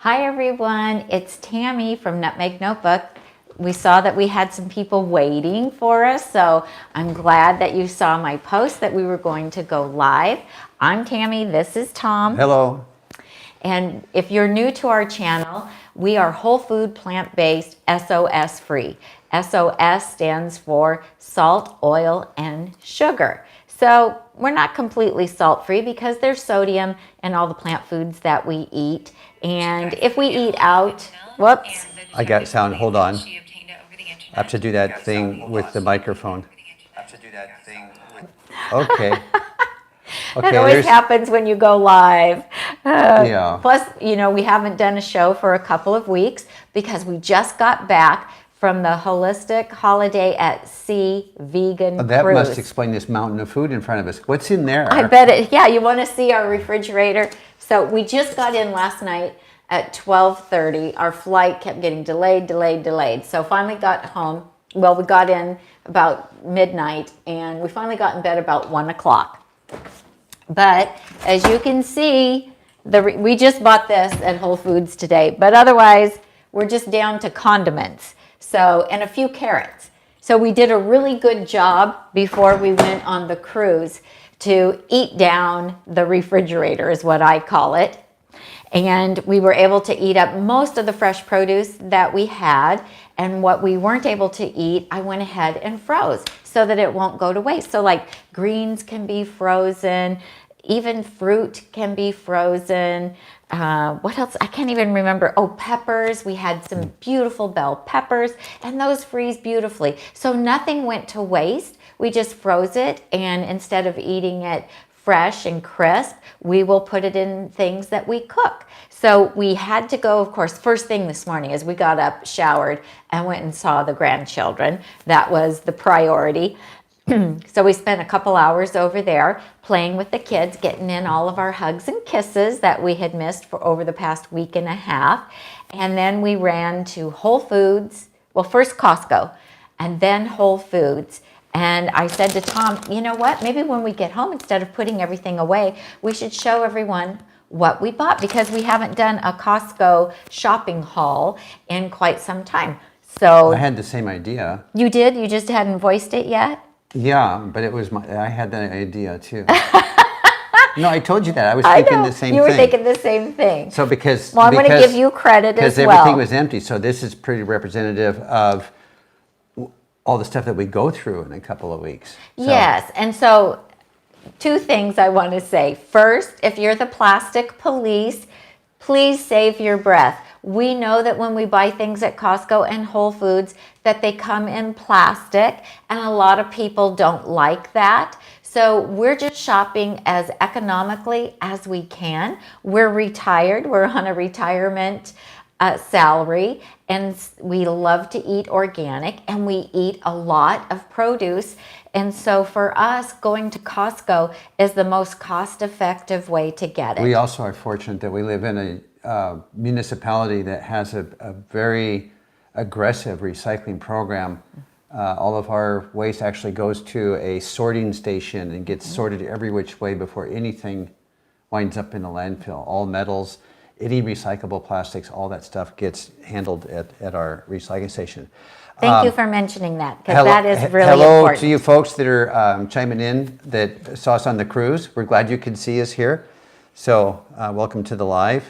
Hi everyone, it's Tammy from Nutmeg Notebook. We saw that we had some people waiting for us, so I'm glad that you saw my post that we were going to go live. I'm Tammy, this is Tom. Hello. And if you're new to our channel, we are whole food, plant-based, SOS free. SOS stands for salt, oil, and sugar. So we're not completely salt-free because there's sodium in all the plant foods that we eat. And if we eat out, whoops. I got sound, hold on. I have to do that thing with the microphone. Okay. That always happens when you go live. Yeah. Plus, you know, we haven't done a show for a couple of weeks because we just got back from the Holistic Holiday at Sea vegan That cruise. must explain this mountain of food in front of us. What's in there? I bet it. Yeah, you want to see our refrigerator? So we just got in last night at 12:30. Our flight kept getting delayed. So finally got home. Well, we got in about midnight and we finally got in bed about 1 o'clock. But as you can see, we just bought this at Whole Foods today. But otherwise, we're just down to condiments. So, and a few carrots. So we did a really good job before we went on the cruise to eat down the refrigerator is what I call it. And we were able to eat up most of the fresh produce that we had. And what we weren't able to eat, I went ahead and froze so that it won't go to waste. So like greens can be frozen, even fruit can be frozen. What else? I can't even remember. Oh, peppers. We had some beautiful bell peppers and those freeze beautifully. So nothing went to waste. We just froze it, and instead of eating it fresh and crisp, we will put it in things that we cook. So we had to go, of course, first thing this morning as we got up, showered, and went and saw the grandchildren. That was the priority. So we spent a couple hours over there playing with the kids, getting in all of our hugs and kisses that we had missed for over the past week and a half. And then we ran to Whole Foods, well, first Costco, and then Whole Foods. And I said to Tom, you know what, maybe when we get home, instead of putting everything away, we should show everyone what we bought because we haven't done a Costco shopping haul in quite some time. So I had the same idea. You did? You just hadn't voiced it yet? Yeah, but it was I had that idea too. No, I told you that. I was thinking the same thing. You were thinking the same thing. So because I'm going to give you credit as well. Because everything was empty. So this is pretty representative of all the stuff that we go through in a couple of weeks. So. Yes, and so two things I want to say. First, if you're the plastic police, please save your breath. We know that when we buy things at Costco and Whole Foods that they come in plastic, and a lot of people don't like that. So we're just shopping as economically as we can. We're retired. We're on a retirement salary, and we love to eat organic, and we eat a lot of produce. And so for us, going to Costco is the most cost-effective way to get it. We also are fortunate that we live in a municipality that has a very aggressive recycling program. All of our waste actually goes to a sorting station and gets sorted every which way before anything winds up in the landfill. All metals, any recyclable plastics, all that stuff gets handled at our recycling station. Thank you for mentioning that, because that is really hello important. To you folks that are chiming in that saw us on the cruise. We're glad you can see us here. So welcome to the live.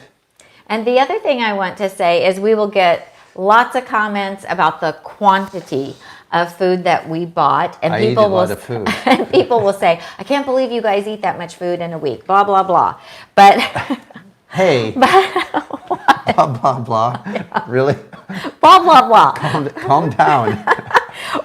And the other thing I want to say is we will get lots of comments about the quantity of food that we bought, and people will food. And people will say, "I can't believe you guys eat that much food in a week." Blah blah blah. But hey, blah blah blah. Yeah. Really? Blah blah blah. Calm down.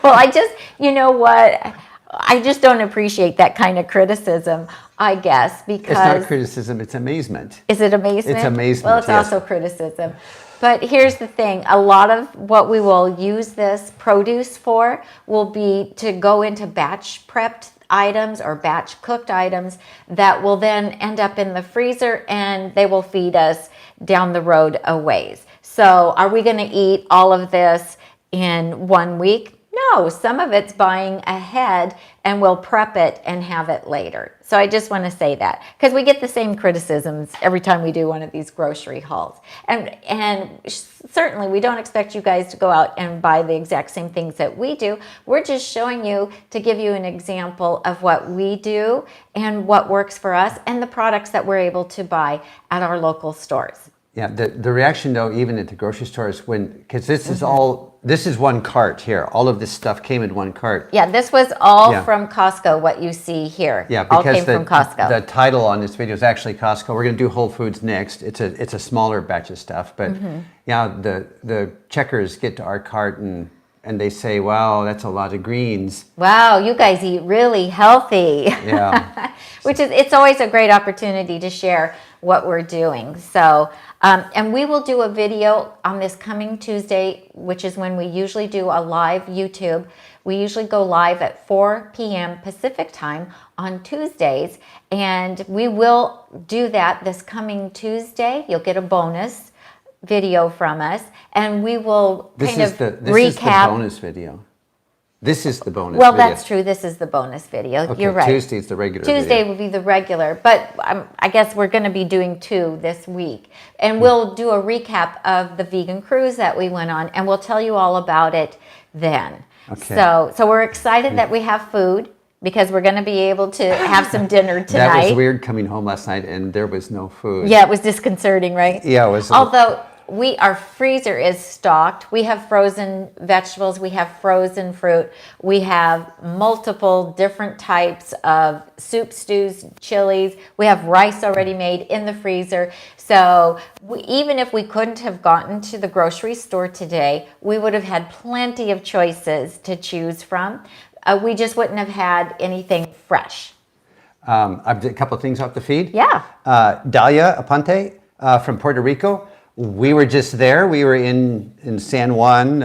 Well, you know what? I just don't appreciate that kind of criticism, I guess, because... It's not criticism, it's amazement. Is it amazement? It's amazement, well, it's also criticism. But here's the thing. A lot of what we will use this produce for will be to go into batch prepped items or batch cooked items that will then end up in the freezer, and they will feed us down the road a ways. So are we going to eat all of this in 1 week? no, some of it's buying ahead and we'll prep it and have it later. So I just want to say that because we get the same criticisms every time we do one of these grocery hauls. And certainly we don't expect you guys to go out and buy the exact same things that we do. We're just showing you to give you an example of what we do and what works for us and the products that we're able to buy at our local stores. Yeah, the reaction though, even at the grocery stores, because this is all, this is one cart here. All of this stuff came in one cart. Yeah, this was all from Costco, what you see here. Yeah, all because came from Costco. The title on this video is actually Costco. We're going to do Whole Foods next. It's a smaller batch of stuff, but yeah, the checkers get to our cart and they say, wow, that's a lot of greens. Wow, you guys eat really healthy. Yeah. It's always a great opportunity to share what we're doing. So, and we will do a video on this coming Tuesday, which is when we usually do a live YouTube. We usually go live at 4 p.m. Pacific time on Tuesdays, and we will do that this coming Tuesday. You'll get a bonus video from us, and we will This kind is of the recap. bonus video. This is the bonus Well, video. that's true. This is the bonus video. Okay, You're right. Tuesday's the regular Tuesday video. will be the regular, but I guess we're going to be doing 2 this week. And we'll do a recap of the vegan cruise that we went on, and we'll tell you all about it then. Okay. So we're excited that we have food because we're going to be able to have some dinner tonight. That was weird coming home last night and there was no food. Yeah, it was disconcerting, right? Yeah, it was. Although our freezer is stocked. We have frozen vegetables. We have frozen fruit. We have multiple different types of soup, stews, chilies. We have rice already made in the freezer. So even if we couldn't have gotten to the grocery store today, we would have had plenty of choices to choose from. We just wouldn't have had anything fresh. I've did a couple of things off the feed. Yeah. Dalia Aponte from Puerto Rico. We were just there. We were in San Juan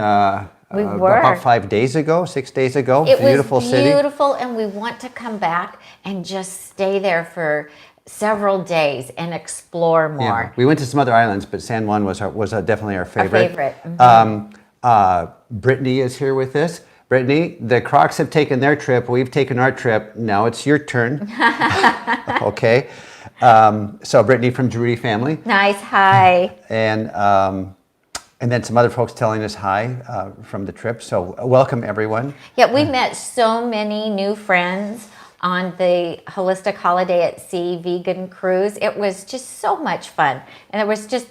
We were. about 5 days ago, 6 days ago. It Beautiful was city. beautiful, and we want to come back and just stay there for several days and explore more. Yeah. We went to some other islands, but San Juan was definitely our favorite. Our favorite. Brittany is here with us. Brittany, the Crocs have taken their trip. We've taken our trip. Now it's your turn. Okay. So Brittany from Drury family. Nice, hi. And then some other folks telling us hi from the trip. So welcome everyone. Yeah, we met so many new friends on the Holistic Holiday at Sea vegan cruise. It was just so much fun. And it was just,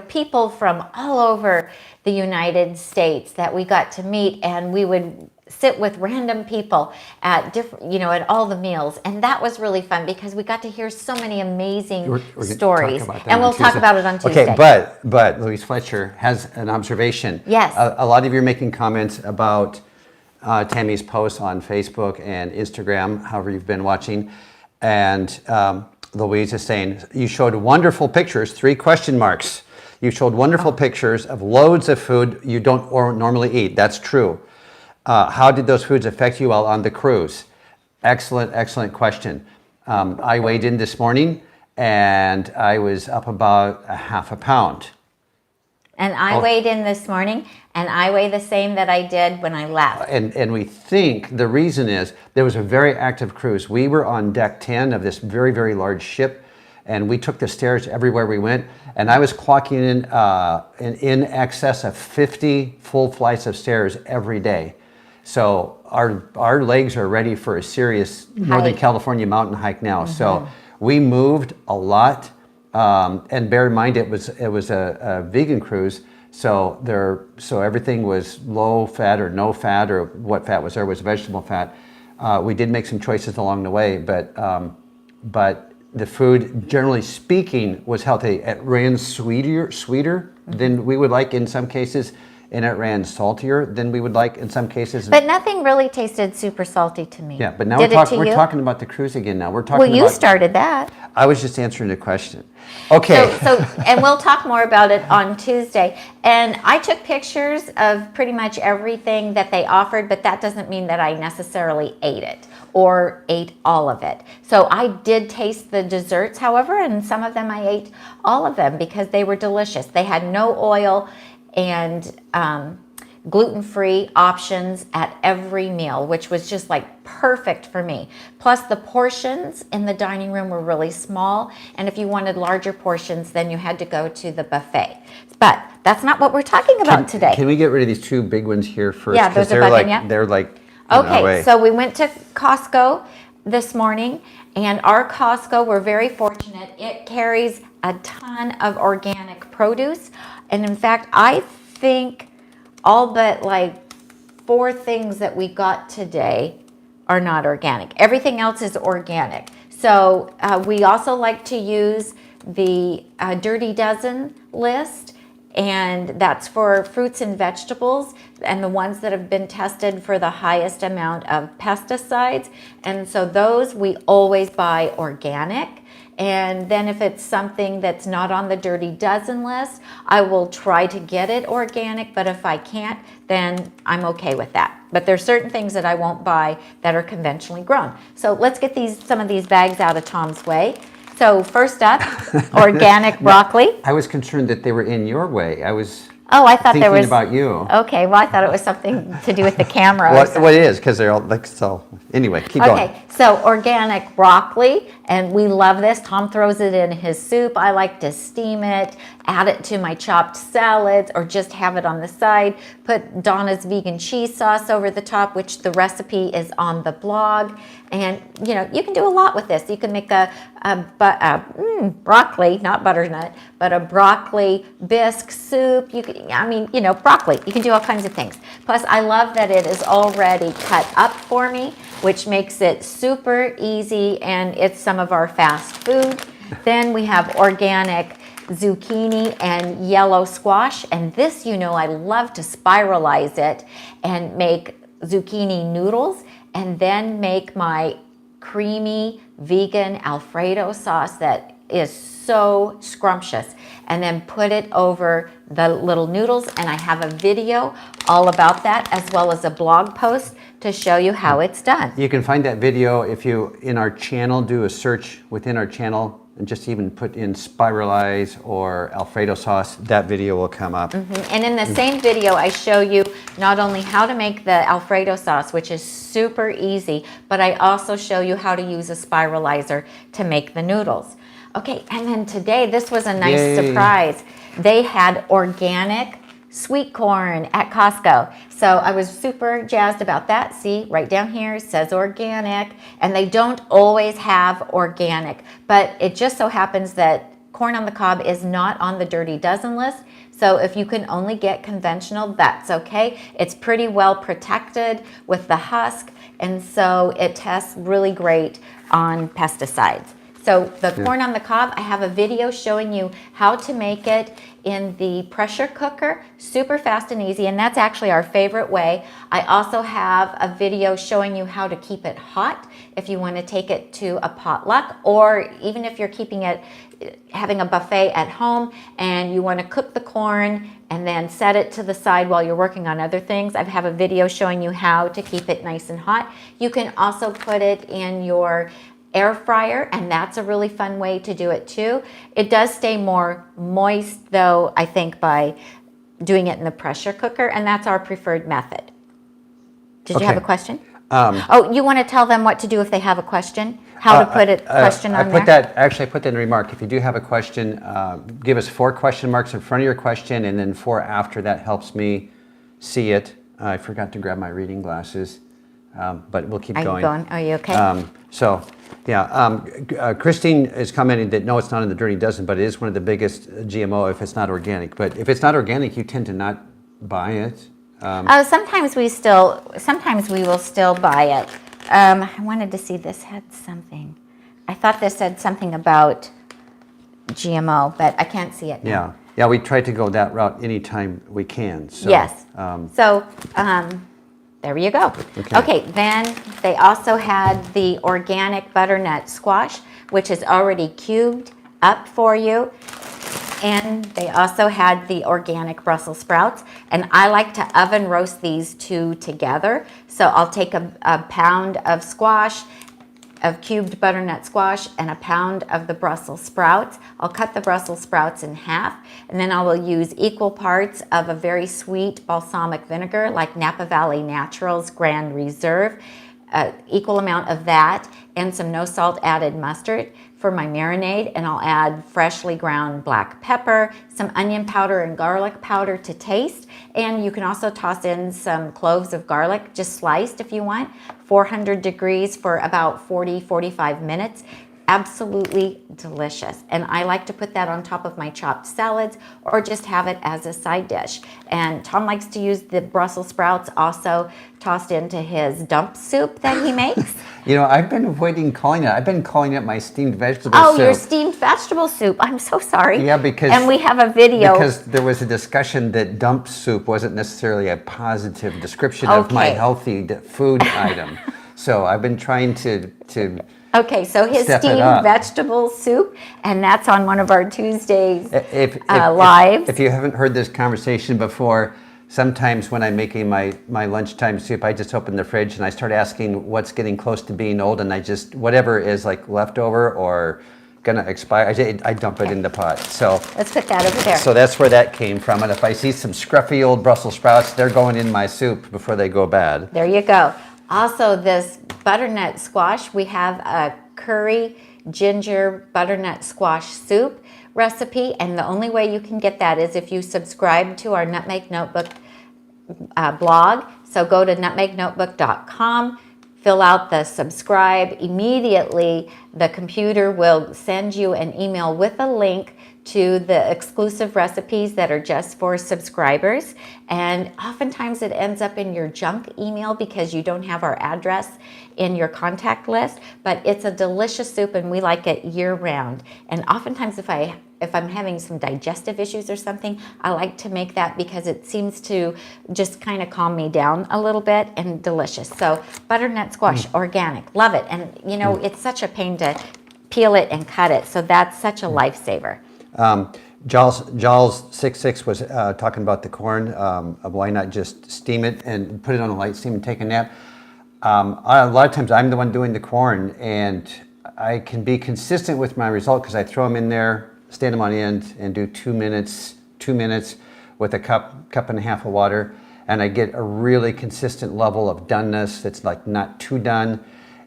people from all over the United States that we got to meet, and we would sit with random people at different, at all the meals. And that was really fun because we got to hear so many amazing We're gonna stories. talk about that And on we'll talk Tuesday. about it on Tuesday. Okay, but Louise Fletcher has an observation. Yes. A lot of you are making comments about Tammy's posts on Facebook and Instagram, however you've been watching. And Louise is saying, you showed wonderful pictures, 3 question marks. You showed wonderful pictures of loads of food you don't normally eat. That's true. How did those foods affect you while on the cruise? Excellent question. I weighed in this morning and I was up about a half a pound. And I weighed in this morning, and I weigh the same that I did when I left. And we think the reason is there was a very active cruise. We were on deck 10 of this very, very large ship, and we took the stairs everywhere we went. And I was clocking in excess of 50 full flights of stairs every day. So our legs are ready for a serious Northern California mountain hike now. So we moved a lot. And bear in mind, it was a vegan cruise, so everything was low fat or no fat, or what fat was there was vegetable fat. We did make some choices along the way, but the food, generally speaking, was healthy. It ran sweeter than we would like in some cases, and it ran saltier than we would like in some cases. But nothing really tasted super salty to me. Yeah, but now Did we're talking about the cruise again. Now we're talking. Well, you about, started that. I was just answering the question. Okay. So and we'll talk more about it on Tuesday. And I took pictures of pretty much everything that they offered, but that doesn't mean that I necessarily ate it or ate all of it. So I did taste the desserts, however, and some of them I ate all of them because they were delicious. They had no oil, and gluten-free options at every meal, which was just like perfect for me. Plus the portions in the dining room were really small, and if you wanted larger portions, then you had to go to the buffet. But that's not what we're talking about today. Can we get rid of these two big ones here first? Yeah, those are they're like in our way. Okay, so we went to Costco this morning, and our Costco, we're very fortunate. It carries a ton of organic produce, and in fact, I think all but like 4 things that we got today are not organic. Everything else is organic. So we also like to use the Dirty Dozen list, and that's for fruits and vegetables and the ones that have been tested for the highest amount of pesticides. And so those we always buy organic. And then if it's something that's not on the Dirty Dozen list, I will try to get it organic, but if I can't, then I'm okay with that. But there's certain things that I won't buy that are conventionally grown. So let's get some of these bags out of Tom's way. So first up, organic broccoli. I was concerned that they were in your way. I was I thought there was about you. Okay, well, I thought it was something to do with the camera. Well, it is, because they're all like so. Anyway, keep going. Okay, so organic broccoli, and we love this. Tom throws it in his soup. I like to steam it, add it to my chopped salads, or just have it on the side. Put Donna's vegan cheese sauce over the top, which the recipe is on the blog. And you know, you can do a lot with this. You can make a broccoli, not butternut, but a broccoli bisque soup. Broccoli. You can do all kinds of things. Plus, I love that it is already cut up for me, which makes it super easy, and it's some of our fast food. Then we have organic zucchini and yellow squash, and this, I love to spiralize it and make zucchini noodles, and then make my creamy vegan Alfredo sauce that is so scrumptious, and then put it over the little noodles. And I have a video all about that, as well as a blog post to show you how it's done. You can find that video if you, in our channel, do a search within our channel and just even put in spiralize or Alfredo sauce. That video will come up. And in the same video, I show you not only how to make the Alfredo sauce, which is super easy, but I also show you how to use a spiralizer to make the noodles. Okay, and then today, this was a nice surprise. They had organic sweet corn at Costco. So I was super jazzed about that. See, right down here it says organic, and they don't always have organic, but it just so happens that corn on the cob is not on the Dirty Dozen list. So if you can only get conventional, that's okay. It's pretty well protected with the husk, and so it tests really great on pesticides. So the corn on the cob, I have a video showing you how to make it in the pressure cooker, super fast and easy, and that's actually our favorite way. I also have a video showing you how to keep it hot if you want to take it to a potluck, or even if you're having a buffet at home and you want to cook the corn and then set it to the side while you're working on other things. I have a video showing you how to keep it nice and hot. You can also put it in your air fryer, and that's a really fun way to do it too. It does stay more moist though, I think, by doing it in the pressure cooker, and that's our preferred method. Did you have a question? You want to tell them what to do if they have a question? How to put a question on there? I put that in the remark. If you do have a question, give us 4 question marks in front of your question, and then 4 after. That helps me see it. I forgot to grab my reading glasses, but we'll keep going. Are you okay? Christine is commenting that no, it's not in the Dirty Dozen, but it is one of the biggest GMO if it's not organic. But if it's not organic, you tend to not buy it. Sometimes we will still buy it. I wanted to see, this had something. I thought this said something about GMO, but I can't see it now. Yeah, we try to go that route anytime we can. So, yes. There you go. Okay, then they also had the organic butternut squash, which is already cubed up for you. And they also had the organic Brussels sprouts. And I like to oven roast these 2 together. So I'll take a pound of squash, of cubed butternut squash and a pound of the Brussels sprouts. I'll cut the Brussels sprouts in half, and then I will use equal parts of a very sweet balsamic vinegar like Napa Valley Naturals Grand Reserve, equal amount of that, and some no salt added mustard for my marinade. And I'll add freshly ground black pepper, some onion powder and garlic powder to taste. And you can also toss in some cloves of garlic, just sliced if you want, 400 degrees for about 40-45 minutes. Absolutely delicious. And I like to put that on top of my chopped salads or just have it as a side dish. And Tom likes to use the Brussels sprouts also tossed into his dump soup that he makes. You know, I've been avoiding calling it. I've been calling it my steamed vegetable soup. Oh, your steamed vegetable soup. I'm so sorry. Yeah, because... And we have a video. Because there was a discussion that dump soup wasn't necessarily a positive description of my healthy food item. So I've been trying to Okay, so his steamed vegetable soup, and that's on one of our Tuesdays lives. If you haven't heard this conversation before, sometimes when I'm making my lunchtime soup, I just open the fridge and I start asking what's getting close to being old, and I just, whatever is like leftover or gonna expire, I dump it in the pot. So let's put that over there. So that's where that came from. And if I see some scruffy old Brussels sprouts, they're going in my soup before they go bad. There you go. Also, this butternut squash, we have a curry ginger butternut squash soup recipe, and the only way you can get that is if you subscribe to our Nutmeg Notebook blog. So go to nutmegnotebook.com, fill out the subscribe. Immediately, the computer will send you an email with a link to the exclusive recipes that are just for subscribers. And oftentimes it ends up in your junk email because you don't have our address in your contact list. But it's a delicious soup and we like it year round. And oftentimes if I'm having some digestive issues or something, I like to make that because it seems to just kind of calm me down a little bit, and delicious. So butternut squash, organic, love it. And you know, it's such a pain to peel it and cut it. So that's such a lifesaver. Jaws 66 was talking about the corn. Why not just steam it and put it on a light steam and take a nap? A lot of times I'm the one doing the corn, and I can be consistent with my result because I throw them in there, stand them on end, and do 2 minutes with a cup and a half of water, and I get a really consistent level of doneness that's like not too done.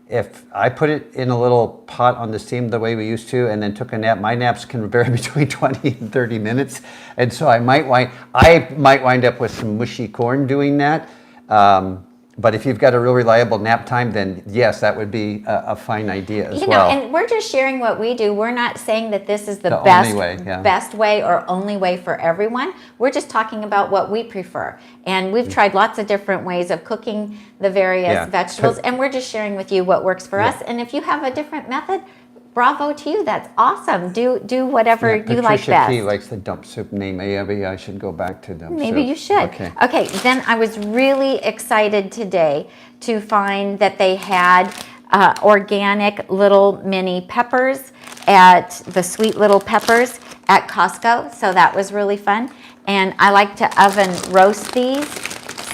If I put it in a little pot on the steam the way we used to and then took a nap, my naps can vary between 20 and 30 minutes. And so I might wind up with some mushy corn doing that. But if you've got a real reliable nap time, then yes, that would be a fine idea as well. And we're just sharing what we do. We're not saying that this is the best way or only way for everyone. We're just talking about what we prefer. And we've tried lots of different ways of cooking the various vegetables, and we're just sharing with you what works for us. And if you have a different method, bravo to you. That's awesome. Do whatever you like best. Patricia P likes the dump soup name. Maybe I should go back to dump soup. Maybe you should. Okay, then I was really excited today to find that they had organic little mini peppers at the Sweet Little Peppers at Costco. So that was really fun. And I like to oven roast these.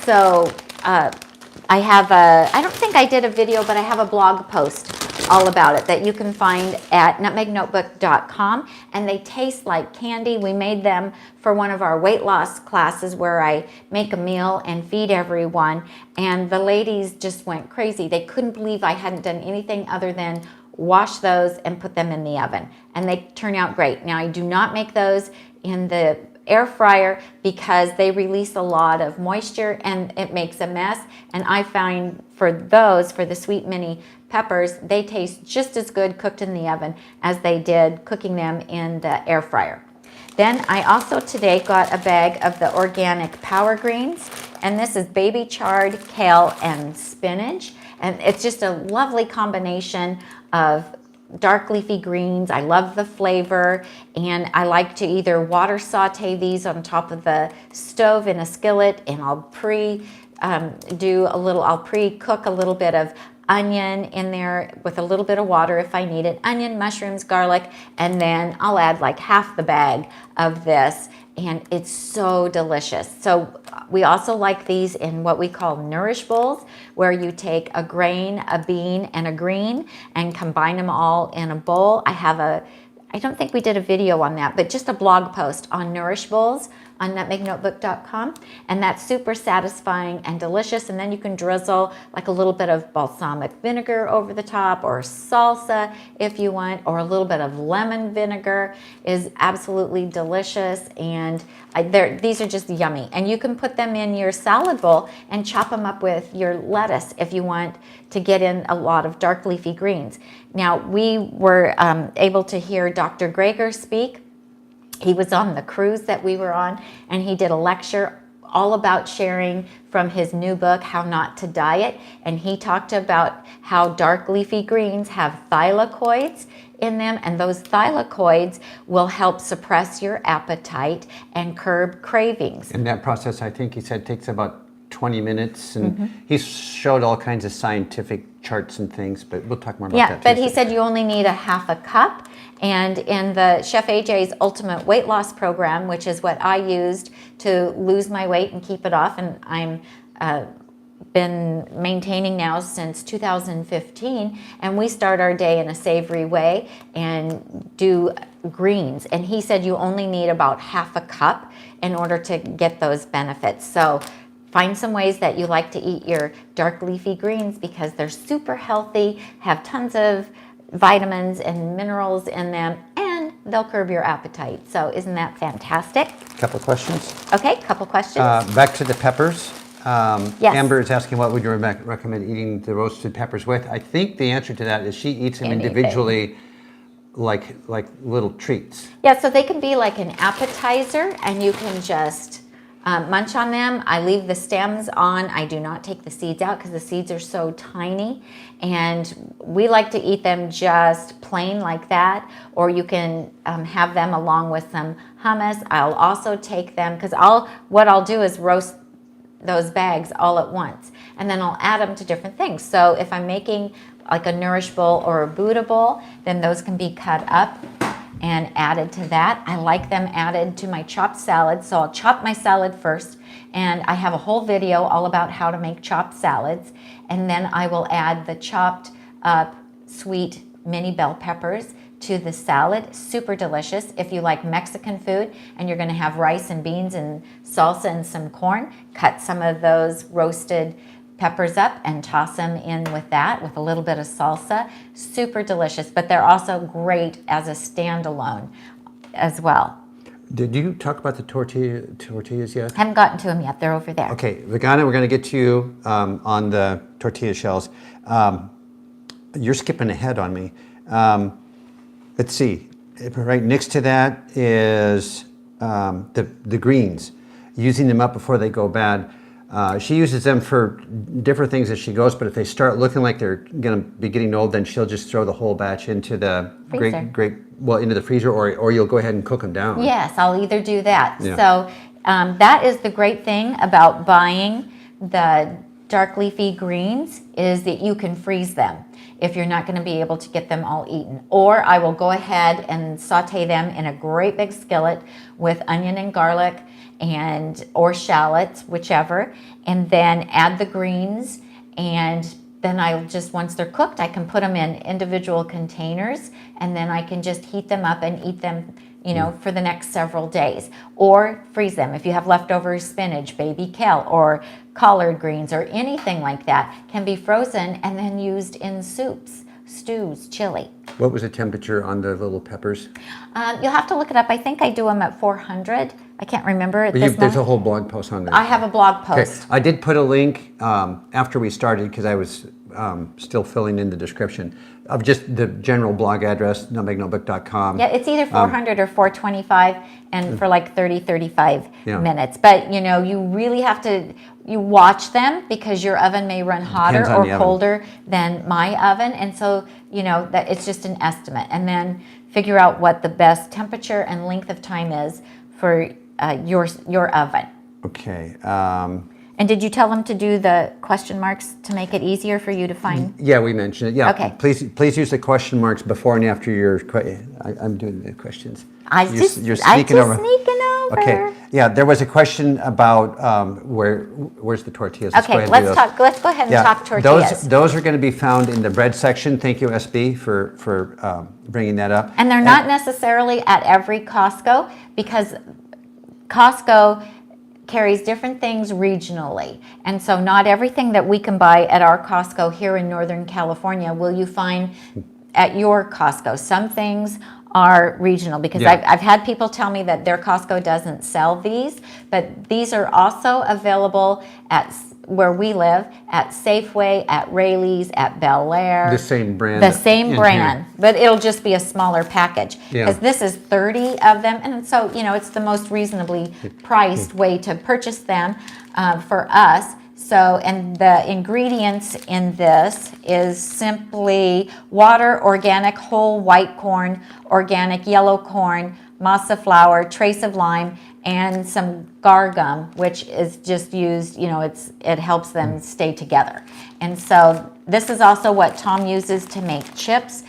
So I have I don't think I did a video, but I have a blog post all about it that you can find at nutmegnotebook.com, and they taste like candy. We made them for one of our weight loss classes where I make a meal and feed everyone, and the ladies just went crazy. They couldn't believe I hadn't done anything other than wash those and put them in the oven, and they turn out great. Now, I do not make those in the air fryer because they release a lot of moisture and it makes a mess, and I find for the sweet mini peppers, they taste just as good cooked in the oven as they did cooking them in the air fryer. Then I also today got a bag of the organic power greens, and this is baby chard, kale, and spinach, and it's just a lovely combination of dark leafy greens. I love the flavor, and I like to either water saute these on top of the stove in a skillet, and I'll pre-cook a little bit of onion in there with a little bit of water if I need it, onion, mushrooms, garlic, and then I'll add like half the bag of this, and it's so delicious. So we also like these in what we call Nourish Bowls, where you take a grain, a bean, and a green and combine them all in a bowl. I don't think we did a video on that, but just a blog post on Nourish Bowls on nutmegnotebook.com, and that's super satisfying and delicious. And then you can drizzle like a little bit of balsamic vinegar over the top, or salsa if you want, or a little bit of lemon vinegar is absolutely delicious. And these are just yummy. And you can put them in your salad bowl and chop them up with your lettuce if you want to get in a lot of dark leafy greens. Now, we were able to hear Dr. Greger speak. He was on the cruise that we were on, and he did a lecture all about sharing from his new book, How Not to Diet. And he talked about how dark leafy greens have thylakoids in them, and those thylakoids will help suppress your appetite and curb cravings. And that process, I think he said, takes about 20 minutes, and he showed all kinds of scientific charts and things, but we'll talk more about that. Yeah, but he said you only need a half a cup. And in the Chef AJ's Ultimate Weight Loss Program, which is what I used to lose my weight and keep it off, and I'm been maintaining now since 2015, and we start our day in a savory way and do greens. And he said you only need about half a cup in order to get those benefits. So find some ways that you like to eat your dark leafy greens, because they're super healthy, have tons of vitamins and minerals in them, and they'll curb your appetite. So isn't that fantastic? Couple questions. Okay, couple questions. Back to the peppers. Yes. Amber is asking, what would you recommend eating the roasted peppers with? I think the answer to that is she eats them Anything. individually, like little treats. Yeah, so they can be like an appetizer, and you can just munch on them. I leave the stems on. I do not take the seeds out because the seeds are so tiny, and we like to eat them just plain like that, or you can have them along with some hummus. I'll also take them, because what I'll do is roast those bags all at once, and then I'll add them to different things. So if I'm making like a Nourish bowl or a Buddha bowl, then those can be cut up and added to that. I like them added to my chopped salad, so I'll chop my salad first, and I have a whole video all about how to make chopped salads, and then I will add the chopped up sweet mini bell peppers to the salad. Super delicious. If you like Mexican food and you're going to have rice and beans and salsa and some corn, cut some of those roasted peppers up and toss them in with that, with a little bit of salsa. Super delicious, but they're also great as a standalone as well. Did you talk about the tortillas yet? Haven't gotten to them yet. They're over there. Okay, Vegana, we're going to get to you on the tortilla shells. You're skipping ahead on me. Let's see. Right next to that is the greens, using them up before they go bad. She uses them for different things as she goes, but if they start looking like they're going to be getting old, then she'll just throw the whole batch into the into the freezer, or you'll go ahead and cook them down. Yes, I'll either do that. Yeah. So that is the great thing about buying the dark leafy greens, is that you can freeze them if you're not going to be able to get them all eaten. Or I will go ahead and saute them in a great big skillet with onion and garlic or shallots, whichever, and then add the greens, and then once they're cooked, I can put them in individual containers, and then I can just heat them up and eat them, for the next several days. Or freeze them. If you have leftover spinach, baby kale, or collard greens, or anything like that, can be frozen and then used in soups, stews, chili. What was the temperature on the little peppers? You'll have to look it up. I think I do them at 400. I can't remember at this moment. There's a whole blog post on there. I have a blog post. Okay. I did put a link after we started, because I was still filling in the description of just the general blog address, nutmegnotebook.com. Yeah, it's either 400 or 425, and for like 35 Yeah. minutes. But you really have to watch them, because your oven may run hotter Depends on or the oven. colder than my oven, and so that it's just an estimate. And then figure out what the best temperature and length of time is for your oven. Okay. And did you tell them to do the question marks to make it easier for you to find? Yeah, we mentioned it. Yeah. Okay. Please use the question marks before and after your. I'm doing the questions. You're sneaking over. sneaking over. over. Okay. Yeah, there was a question about where's the tortillas? Okay, let's go ahead and talk tortillas. Those are going to be found in the bread section. Thank you, SB, for bringing that up. And they're not necessarily at every Costco, because Costco carries different things regionally. And so not everything that we can buy at our Costco here in Northern California will you find at your Costco. Some things are regional, because I've had people tell me that their Costco doesn't sell these, but these are also available at where we live, at Safeway, at Rayleigh's, at Bel Air. The same brand. The same brand, but it'll just be a smaller package. Because this is 30 of them, and so, it's the most reasonably priced way to purchase them for us. So, and the ingredients in this is simply water, organic whole white corn, organic yellow corn, masa flour, trace of lime, and some gar gum, which is just used, it helps them stay together. And so this is also what Tom uses to make chips,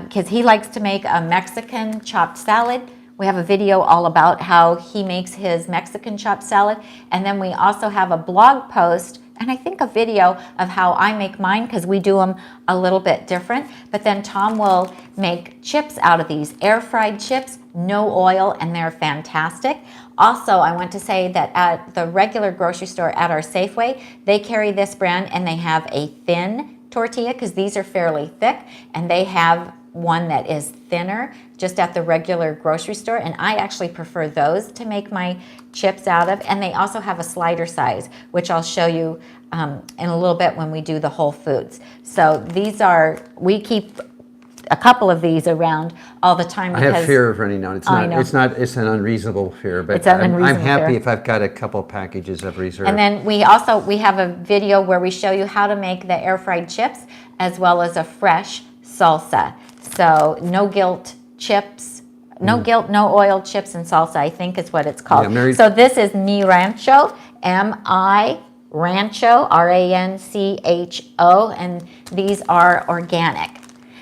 because he likes to make a Mexican chopped salad. We have a video all about how he makes his Mexican chopped salad. And then we also have a blog post, and I think a video of how I make mine, because we do them a little bit different. But then Tom will make chips out of these, air fried chips, no oil, and they're fantastic. Also, I want to say that at the regular grocery store at our Safeway, they carry this brand, and they have a thin tortilla, because these are fairly thick, and they have one that is thinner just at the regular grocery store, and I actually prefer those to make my chips out of. And they also have a slider size, which I'll show you in a little bit when we do the Whole Foods. So we keep a couple of these around all the time. I have fear of running out. It's an unreasonable fear, but I'm happy if I've got a couple packages of reserve. And then we have a video where we show you how to make the air fried chips, as well as a fresh salsa. So no guilt chips, no oil chips and salsa, I think is what it's called. So this is Mi Rancho, M-I Rancho, R-A-N-C-H-O, and these are organic.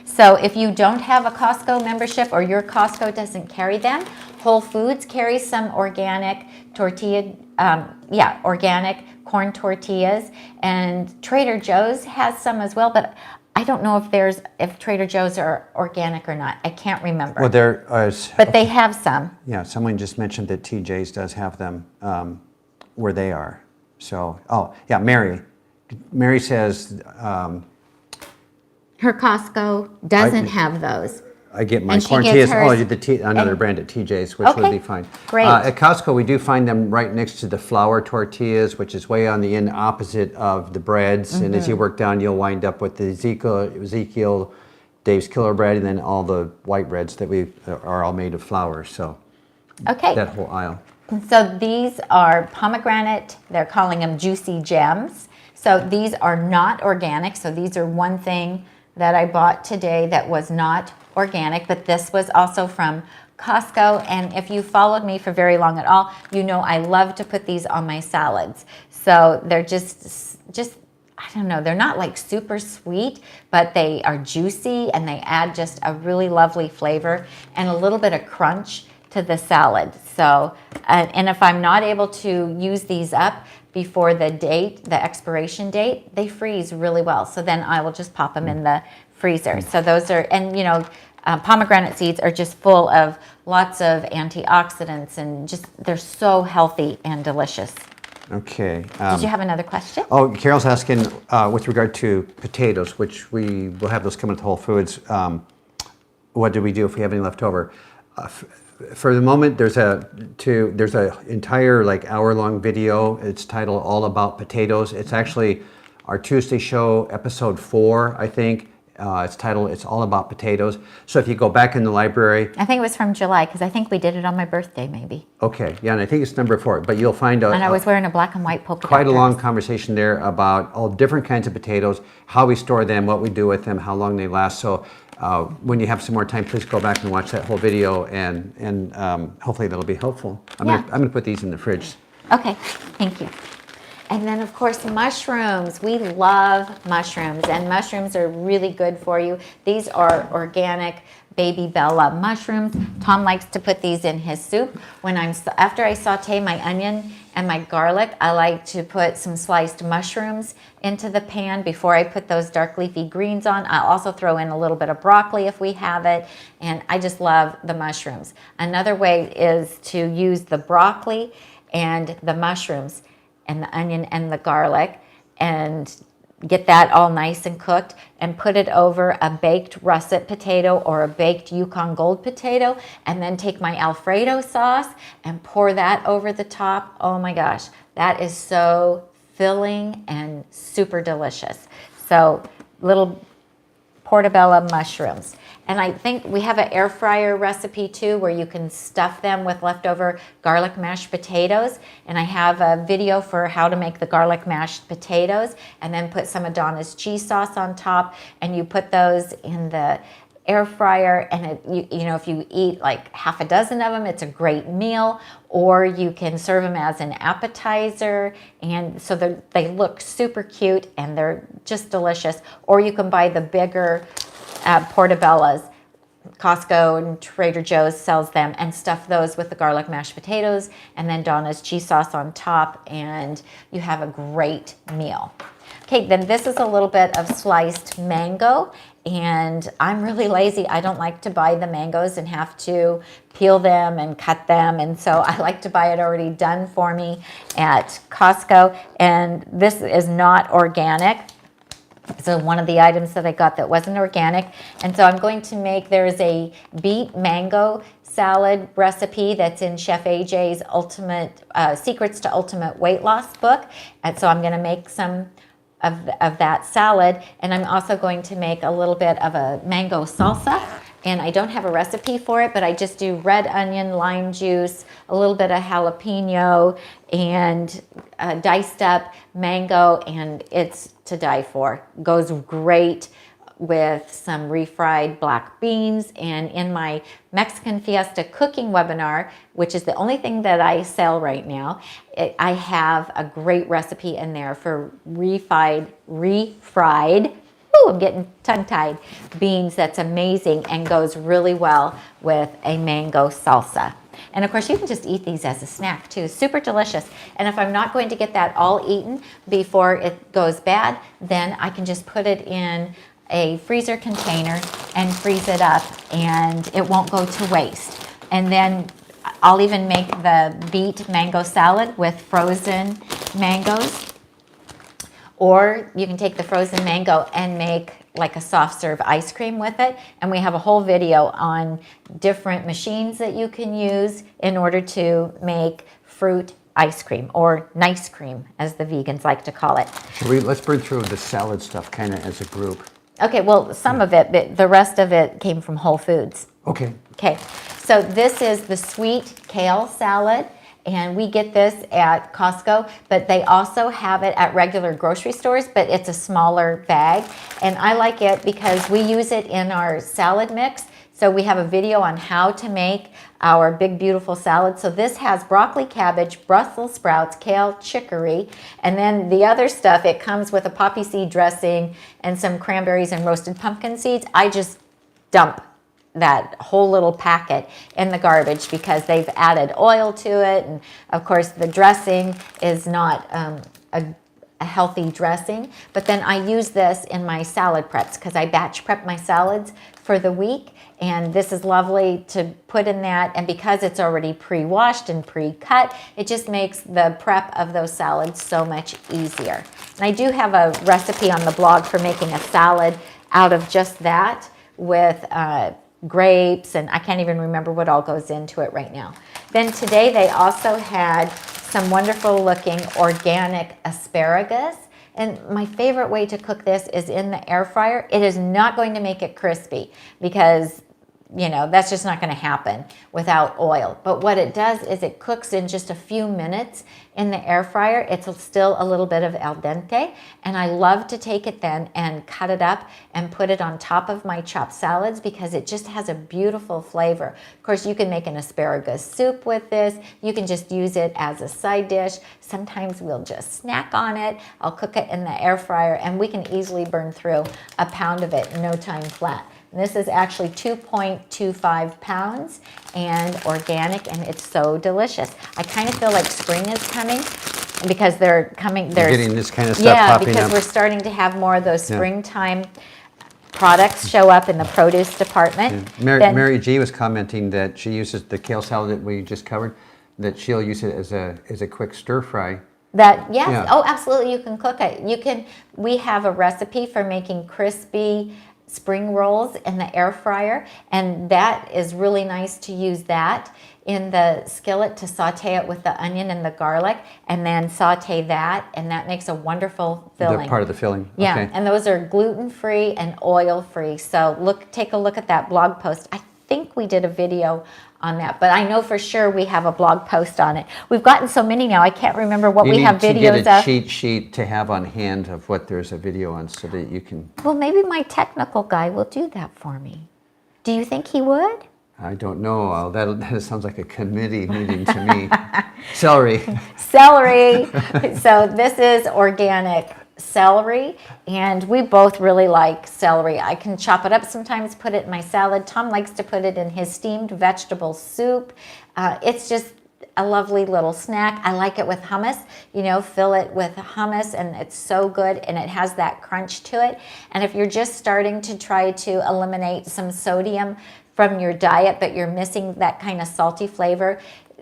So if you don't have a Costco membership, or your Costco doesn't carry them, Whole Foods carries some organic organic corn tortillas, and Trader Joe's has some as well, but I don't know if Trader Joe's are organic or not. I can't remember. Well, there is. But they have some. Yeah, someone just mentioned that TJ's does have them where they are. So, Mary. Mary says her Costco doesn't have those. I get my corn tortillas. Another brand at TJ's, which would be fine. Great. At Costco, we do find them right next to the flour tortillas, which is way on the end opposite of the breads. And as you work down, you'll wind up with the Ezekiel, Dave's Killer Bread, and then all the white breads that are all made of flour. So that whole aisle. So these are pomegranate. They're calling them juicy gems. So these are not organic. So these are one thing that I bought today that was not organic, but this was also from Costco. And if you followed me for very long at all, you know I love to put these on my salads. So they're just I don't know, they're not like super sweet, but they are juicy, and they add just a really lovely flavor and a little bit of crunch to the salad. So, and if I'm not able to use these up before the expiration date, they freeze really well. So then I will just pop them in the freezer. So those are, and pomegranate seeds are just full of lots of antioxidants, and they're so healthy and delicious. Okay. Did you have another question? Oh, Carol's asking with regard to potatoes, which we will have those coming to Whole Foods. What do we do if we have any left over? For the moment, there's a entire hour-long video. It's titled "All About Potatoes." It's actually our Tuesday show, episode 4, I think. It's titled "It's All About Potatoes." So if you go back in the library, I think it was from July, because I think we did it on my birthday, maybe. Okay, yeah, and I think it's number 4. But you'll find and I was wearing a black and white polka dot quite a long dress. conversation there about all different kinds of potatoes, how we store them, what we do with them, how long they last. So when you have some more time, please go back and watch that whole video, and hopefully that'll be helpful. I'm gonna put these in the fridge. Okay, thank you. And then, of course, mushrooms. We love mushrooms, and mushrooms are really good for you. These are organic baby Bella mushrooms. Tom likes to put these in his soup. After I saute my onion and my garlic, I like to put some sliced mushrooms into the pan before I put those dark leafy greens on. I'll also throw in a little bit of broccoli if we have it, and I just love the mushrooms. Another way is to use the broccoli and the mushrooms and the onion and the garlic and get that all nice and cooked and put it over a baked russet potato or a baked Yukon Gold potato, and then take my Alfredo sauce and pour that over the top. Oh my gosh, that is so filling and super delicious. So little portobello mushrooms. And I think we have an air fryer recipe too, where you can stuff them with leftover garlic mashed potatoes. And I have a video for how to make the garlic mashed potatoes, and then put some Adonis cheese sauce on top. And you put those in the air fryer, and you know, if you eat like half a dozen of them, it's a great meal. Or you can serve them as an appetizer, and so they look super cute and they're just delicious. Or you can buy the bigger portobellos. Costco and Trader Joe's sells them, and stuff those with the garlic mashed potatoes and then Donna's cheese sauce on top, and you have a great meal. Okay, then this is a little bit of sliced mango, and I'm really lazy. I don't like to buy the mangoes and have to peel them and cut them, and so I like to buy it already done for me at Costco. And this is not organic. So one of the items that I got that wasn't organic. And so I'm going to make, there's a beet mango salad recipe that's in Chef AJ's Ultimate Secrets to Ultimate Weight Loss book. And so I'm going to make some of that salad. And I'm also going to make a little bit of a mango salsa. And I don't have a recipe for it, but I just do red onion, lime juice, a little bit of jalapeno, and diced up mango, and it's to die for. Goes great with some refried black beans. And in my Mexican Fiesta cooking webinar, which is the only thing that I sell right now, I have a great recipe in there for refried, I'm getting tongue-tied, beans that's amazing and goes really well with a mango salsa. And of course, you can just eat these as a snack too. Super delicious. And if I'm not going to get that all eaten before it goes bad, then I can just put it in a freezer container and freeze it up, and it won't go to waste. And then I'll even make the beet mango salad with frozen mangoes. Or you can take the frozen mango and make like a soft serve ice cream with it. And we have a whole video on different machines that you can use in order to make fruit ice cream, or nice cream, as the vegans like to call it. Let's burn through the salad stuff kind of as a group. Okay, well, some of it, but the rest of it came from Whole Foods. Okay. Okay, so this is the sweet kale salad. And we get this at Costco, but they also have it at regular grocery stores, but it's a smaller bag. And I like it because we use it in our salad mix. So we have a video on how to make our big, beautiful salad. So this has broccoli, cabbage, Brussels sprouts, kale, chicory, and then the other stuff, it comes with a poppy seed dressing and some cranberries and roasted pumpkin seeds. I just dump that whole little packet in the garbage because they've added oil to it, and of course the dressing is not a healthy dressing. But then I use this in my salad preps because I batch prep my salads for the week, and this is lovely to put in that. And because it's already pre-washed and pre-cut, it just makes the prep of those salads so much easier. And I do have a recipe on the blog for making a salad out of just that with grapes, and I can't even remember what all goes into it right now. Then today they also had some wonderful looking organic asparagus. And my favorite way to cook this is in the air fryer. It is not going to make it crispy because you know, that's just not going to happen without oil. But what it does is it cooks in just a few minutes in the air fryer. It's still a little bit of al dente, and I love to take it then and cut it up and put it on top of my chopped salads because it just has a beautiful flavor. Of course, you can make an asparagus soup with this. You can just use it as a side dish. Sometimes we'll just snack on it. I'll cook it in the air fryer, and we can easily burn through a pound of it in no time flat. And this is actually 2.25 pounds and organic, and it's so delicious. I kind of feel like spring is coming because they're coming. You're getting this kind of stuff popping up. Yeah, because we're starting to have more of those springtime products show up in the produce department. Yeah. Mary G was commenting that she uses the kale salad that we just covered, that she'll use it as a quick stir fry. Yes, Yeah. oh, absolutely, you can cook it. We have a recipe for making crispy spring rolls in the air fryer, and that is really nice to use that in the skillet to saute it with the onion and the garlic, and then saute that, and that makes a wonderful filling. The part of the filling. Yeah, Okay. and those are gluten-free and oil-free. So take a look at that blog post. I think we did a video on that, but I know for sure we have a blog post on it. We've gotten so many now, I can't remember what we have videos of. You need to get a cheat sheet to have on hand of what there's a video on so that you can... Well, maybe my technical guy will do that for me. Do you think he would? I don't know. That sounds like a committee meeting to me. Celery. Celery. So this is organic celery, and we both really like celery. I can chop it up sometimes, put it in my salad. Tom likes to put it in his steamed vegetable soup. It's just a lovely little snack. I like it with hummus, you know, fill it with hummus, and it's so good, and it has that crunch to it. And if you're just starting to try to eliminate some sodium from your diet, but you're missing that kind of salty flavor,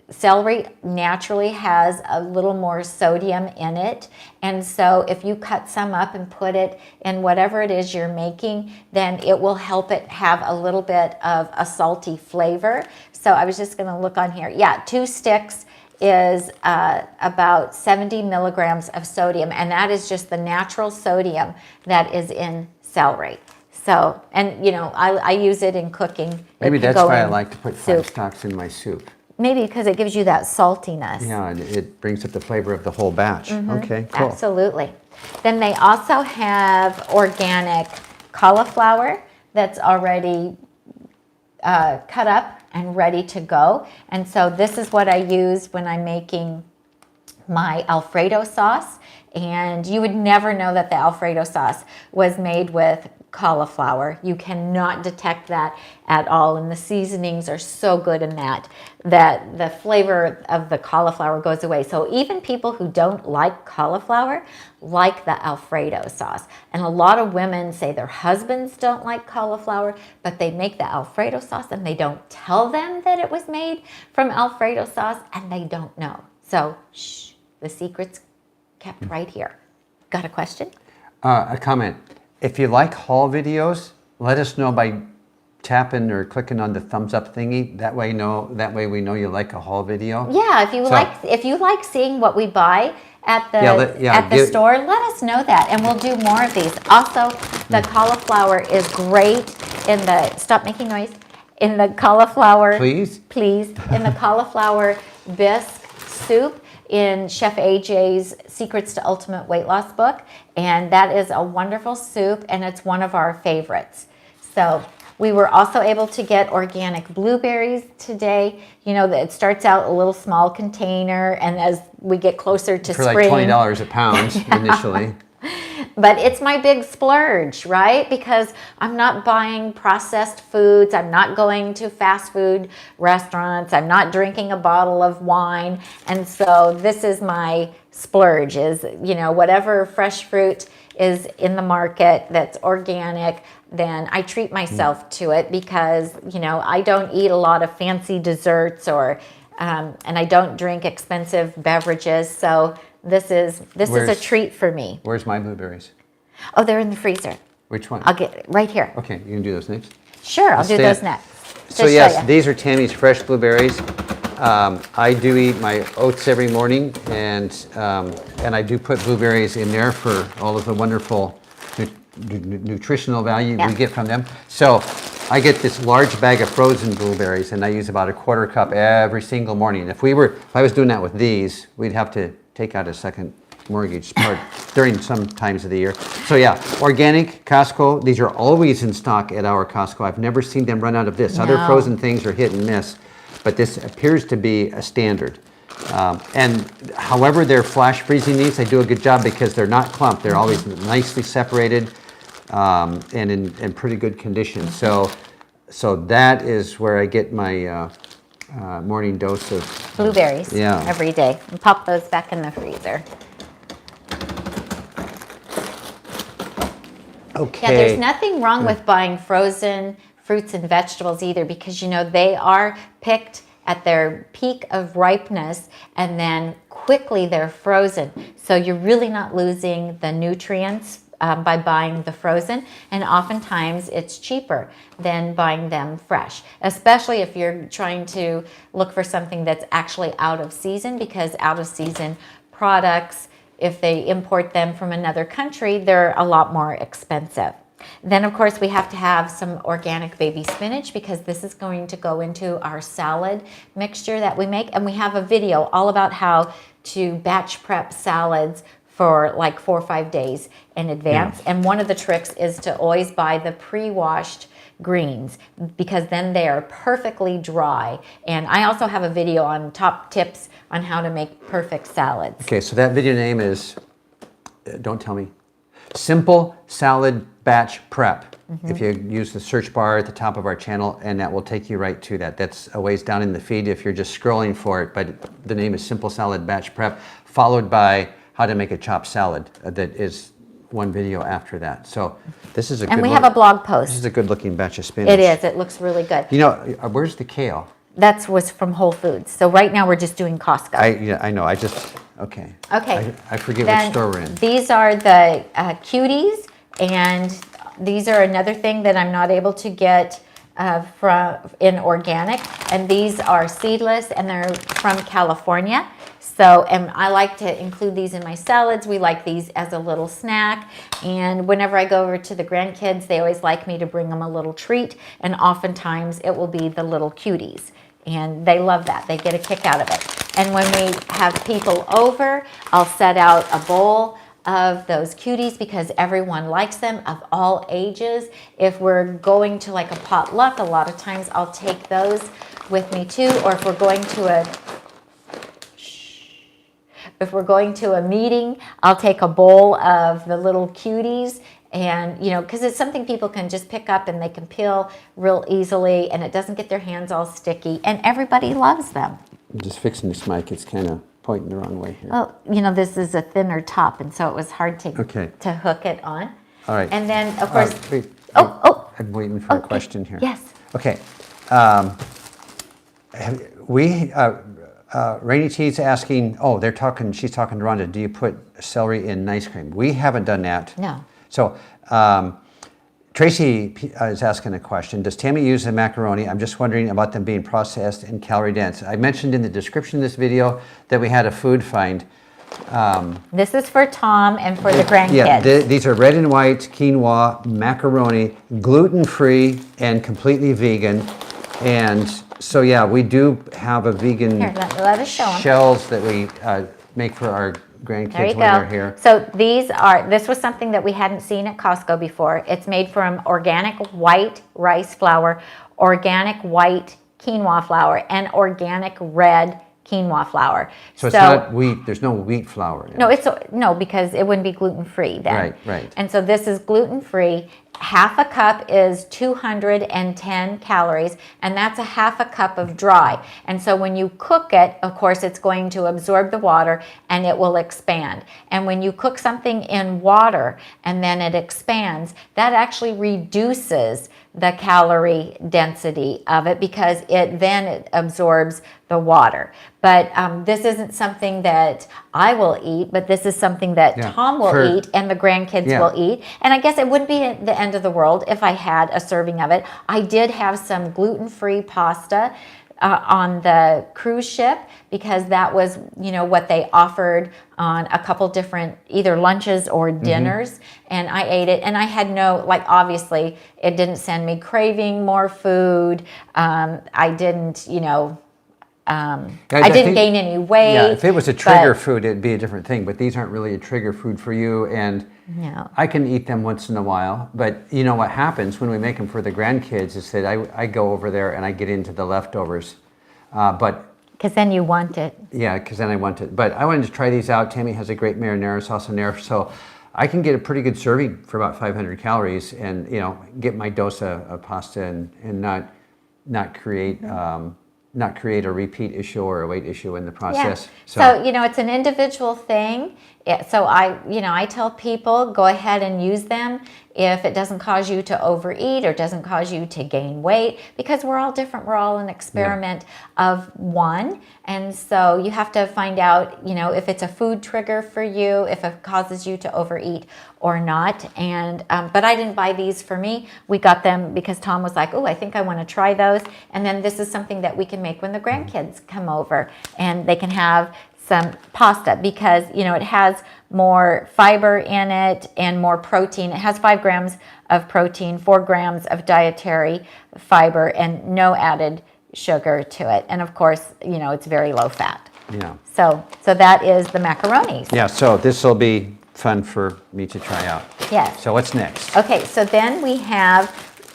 celery naturally has a little more sodium in it, and so if you cut some up and put it in whatever it is you're making, then it will help it have a little bit of a salty flavor. So I was just going to look on here. Yeah, 2 sticks is about 70 milligrams of sodium, and that is just the natural sodium that is in celery. So, and you know, I use it in cooking. Maybe that's why I like to put 5 stalks in my soup. Maybe because it gives you that saltiness. Yeah, it brings up the flavor of the whole batch. Okay, cool. Absolutely. Then they also have organic cauliflower that's already cut up and ready to go. And so this is what I use when I'm making my Alfredo sauce. And you would never know that the Alfredo sauce was made with cauliflower. You cannot detect that at all, and the seasonings are so good in that the flavor of the cauliflower goes away. So even people who don't like cauliflower like the Alfredo sauce. And a lot of women say their husbands don't like cauliflower, but they make the Alfredo sauce and they don't tell them that it was made from Alfredo sauce, and they don't know. So shh, the secret's kept right here. Got a question? A comment. If you like haul videos, let us know by tapping or clicking on the thumbs up thingy. That way we know you like a haul video. Yeah, if you like seeing what we buy at the store, let us know that, and we'll do more of these. Also, the cauliflower is great in the in the cauliflower. Please, in the cauliflower bisque soup in Chef AJ's Secrets to Ultimate Weight Loss book, and that is a wonderful soup, and it's one of our favorites. So we were also able to get organic blueberries today. You know, it starts out a little small container, and as we get closer to spring, for like $20 a pound initially. But it's my big splurge, right? Because I'm not buying processed foods. I'm not going to fast food restaurants. I'm not drinking a bottle of wine. And so this is my splurge, is, you know, whatever fresh fruit is in the market that's organic, then I treat myself to it, because, you know, I don't eat a lot of fancy desserts and I don't drink expensive beverages. So this is a treat for me. Where's my blueberries? Oh, they're in the freezer. Which one? I'll get it right here. Okay, you can do those next. Sure, I'll do those next. So yes, these are Tammy's fresh blueberries. I do eat my oats every morning, and I do put blueberries in there for all of the wonderful nutritional value we get from them. So I get this large bag of frozen blueberries, and I use about a quarter cup every single morning. If I was doing that with these, we'd have to take out a second mortgage part during some times of the year. So yeah, organic, Costco. These are always in stock at our Costco. I've never seen them run out of this. Other frozen things are hit and miss, but this appears to be a standard. And however they're flash freezing these, they do a good job because they're not clumped. They're always nicely separated and in pretty good condition. So that is where I get my morning dose of blueberries every day. And pop those back in the freezer. Okay. Yeah, there's nothing wrong with buying frozen fruits and vegetables either, because you know they are picked at their peak of ripeness and then quickly they're frozen. So you're really not losing the nutrients by buying the frozen, and oftentimes it's cheaper than buying them fresh, especially if you're trying to look for something that's actually out of season, because out of season products, if they import them from another country, they're a lot more expensive. Then of course we have to have some organic baby spinach, because this is going to go into our salad mixture that we make, and we have a video all about how to batch prep salads for like 4 or 5 days in advance. And one of the tricks is to always buy the pre-washed greens, because then they are perfectly dry. And I also have a video on top tips on how to make perfect salads. Okay, so that video name is, don't tell me, Simple Salad Batch Prep. If you use the search bar at the top of our channel, and that will take you right to that. That's a ways down in the feed if you're just scrolling for it, but the name is Simple Salad Batch Prep, followed by how to make a chopped salad. That is one video after that. So this is a And we have a blog post. This is a good looking batch of spinach. It is, it looks really good. You know, where's the kale? That was from Whole Foods. So right now we're just doing Costco. I know, okay. Okay. I forget Then which store we're in. These are the cuties, and these are another thing that I'm not able to get in organic, and these are seedless, and they're from California. So, and I like to include these in my salads. We like these as a little snack, and whenever I go over to the grandkids, they always like me to bring them a little treat, and oftentimes it will be the little cuties, and they love that. They get a kick out of it. And when we have people over, I'll set out a bowl of those cuties, because everyone likes them, of all ages. If we're going to like a potluck, a lot of times I'll take those with me too, or if we're going to a meeting, I'll take a bowl of the little cuties, and you know, because it's something people can just pick up and they can peel real easily, and it doesn't get their hands all sticky, and everybody loves them. I'm just fixing this mic. It's kind of pointing the wrong way here. Well, you know, this is a thinner top, and so it was hard to hook it on. All right. And then, of course, wait, I'm waiting for a question here. Yes. Okay. Rainy T's asking, she's talking to Rhonda, do you put celery in ice cream? We haven't done that. No. So Tracy is asking a question. Does Tammy use the macaroni? I'm just wondering about them being processed and calorie dense. I mentioned in the description of this video that we had a food find. This is for Tom and for the grandkids. Yeah, these are red and white quinoa macaroni, gluten-free and completely vegan. And so, yeah, we do have a vegan Here, let us show 'em. shells that we make for our grandkids There you when they're go. here. So this was something that we hadn't seen at Costco before. It's made from organic white rice flour, organic white quinoa flour, and organic red quinoa flour. So it's not wheat, there's no wheat flour in it. No, because it wouldn't be gluten-free then. Right. And so this is gluten-free. Half a cup is 210 calories, and that's a half a cup of dry. And so when you cook it, of course, it's going to absorb the water and it will expand. And when you cook something in water and then it expands, that actually reduces the calorie density of it, because it absorbs the water. But this isn't something that I will eat, but this is something that Tom will eat and the grandkids will eat. And I guess it wouldn't be the end of the world if I had a serving of it. I did have some gluten-free pasta on the cruise ship because that was, you know, what they offered on a couple different either lunches or dinners. And I ate it, and I had no, like, obviously it didn't send me craving more food. I didn't, you know, I didn't gain any weight. Yeah, if it was a trigger food, it'd be a different thing. But these aren't really a trigger food for you, and I can eat them once in a while. But you know what happens when we make them for the grandkids is that I go over there and I get into the leftovers. But because then you want it. Yeah, because then I want it. But I wanted to try these out. Tammy has a great marinara sauce in there, so I can get a pretty good serving for about 500 calories, and you know, get my dose of pasta and not create a repeat issue or a weight issue in the process. Yeah. So you know, it's an individual thing. So I tell people, go ahead and use them if it doesn't cause you to overeat or doesn't cause you to gain weight, because we're all different. We're all an experiment of one. And so you have to find out, you know, if it's a food trigger for you, if it causes you to overeat or not. And but I didn't buy these for me. We got them because Tom was like, oh, I think I want to try those. And then this is something that we can make when the grandkids come over, and they can have some pasta because, you know, it has more fiber in it and more protein. It has 5 grams of protein, 4 grams of dietary fiber, and no added sugar to it. And of course, you know, it's very low fat. Yeah. So that is the macaronis. Yeah, so this will be fun for me to try out. Yes. So what's next? Okay, so then we have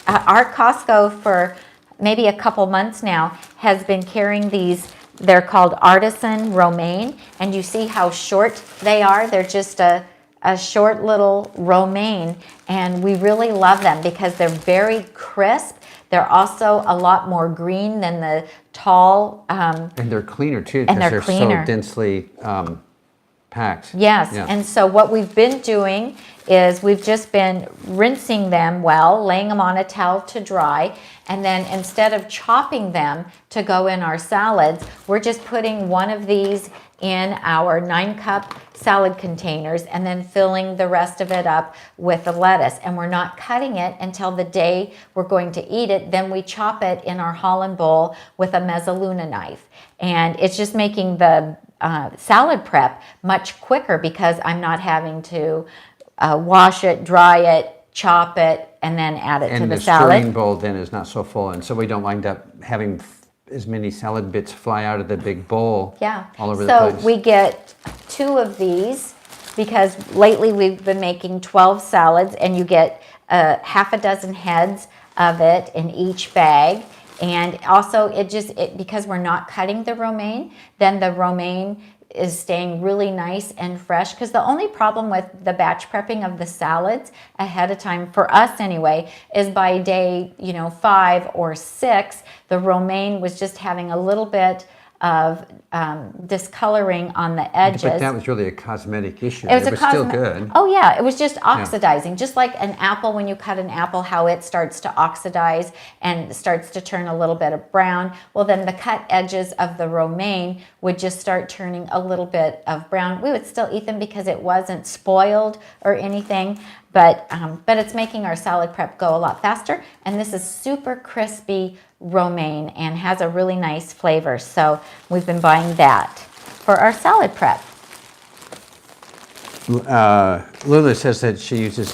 our Costco for maybe a couple months now has been carrying these. They're called Artisan Romaine, and you see how short they are. They're just a short little romaine, and we really love them because they're very crisp. They're also a lot more green than the tall. And they're cleaner too, and because they're so cleaner. densely packed. Yes, Yeah. and so what we've been doing is we've just been rinsing them well, laying them on a towel to dry, and then instead of chopping them to go in our salads, we're just putting one of these in our 9-cup salad containers and then filling the rest of it up with the lettuce. And we're not cutting it until the day we're going to eat it. Then we chop it in our Holland bowl with a mezzaluna knife. And it's just making the salad prep much quicker because I'm not having to wash it, dry it, chop it, and then add it to the salad. And the stirring bowl then is not so full, and so we don't wind up having as many salad bits fly out of the big bowl all over the place. So we get 2 of these because lately we've been making 12 salads, and you get half a dozen heads of it in each bag. And also because we're not cutting the romaine, then the romaine is staying really nice and fresh, because the only problem with the batch prepping of the salads ahead of time, for us anyway, is by day 5 or 6, the romaine was just having a little bit of discoloring on the edges. But that was really a cosmetic issue. It was still good. Oh yeah, it was just oxidizing. Just like an apple, when you cut an apple, how it starts to oxidize and starts to turn a little bit of brown. Well, then the cut edges of the romaine would just start turning a little bit of brown. We would still eat them because it wasn't spoiled or anything, but it's making our salad prep go a lot faster. And this is super crispy romaine and has a really nice flavor. So we've been buying that for our salad prep. Lula says that she uses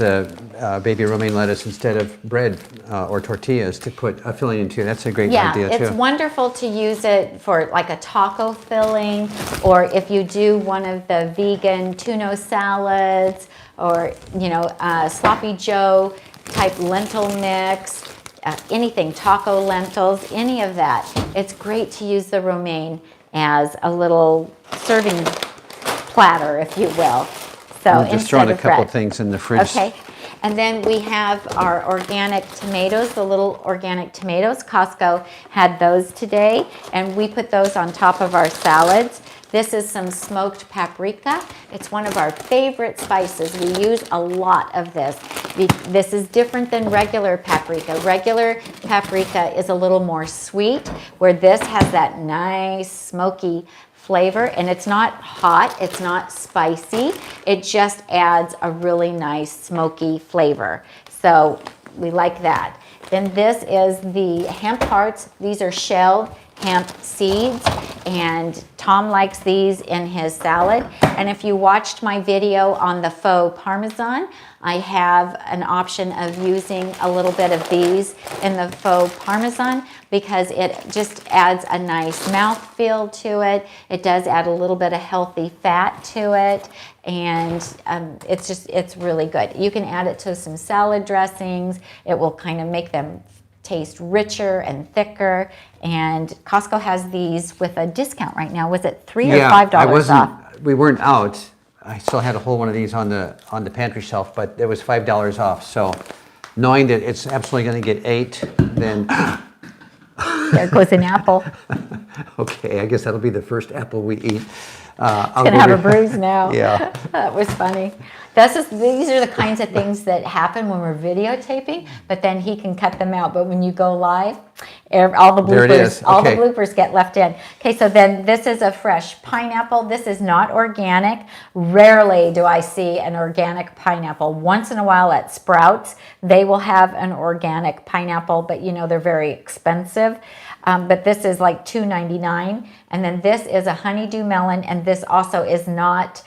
baby romaine lettuce instead of bread or tortillas to put a filling into. That's a great idea too. Yeah, it's wonderful to use it for like a taco filling, or if you do one of the vegan tuna salads, or sloppy joe type lentil mix, anything, taco lentils, any of that. It's great to use the romaine as a little serving platter, if you will. So I'm just throwing a couple things in the fridge. Okay. And then we have our organic tomatoes, the little organic tomatoes. Costco had those today, and we put those on top of our salads. This is some smoked paprika. It's one of our favorite spices. We use a lot of this. This is different than regular paprika. Regular paprika is a little more sweet, where this has that nice smoky flavor, and it's not hot, it's not spicy. It just adds a really nice smoky flavor. So we like that. Then this is the hemp hearts. These are shelled hemp seeds, and Tom likes these in his salad. And if you watched my video on the faux Parmesan, I have an option of using a little bit of these in the faux Parmesan because it just adds a nice mouthfeel to it. It does add a little bit of healthy fat to it, and it's really good. You can add it to some salad dressings. It will kind of make them taste richer and thicker. And Costco has these with a discount right now. Was it $3 or $5 off? We weren't out. I still had a whole one of these on the pantry shelf, but it was $5 off. So knowing that it's absolutely going to get 8, then there goes an apple. okay, I guess that'll be the first apple we eat. It's going to have a bruise now. Yeah. That was funny. These are the kinds of things that happen when we're videotaping, but then he can cut them out. But when you go live, all the bloopers get left in. Okay, so then this is a fresh pineapple. This is not organic. Rarely do I see an organic pineapple. Once in a while at Sprouts, they will have an organic pineapple, but you know they're very expensive. But this is like $2.99, and then this is a honeydew melon, and this also is not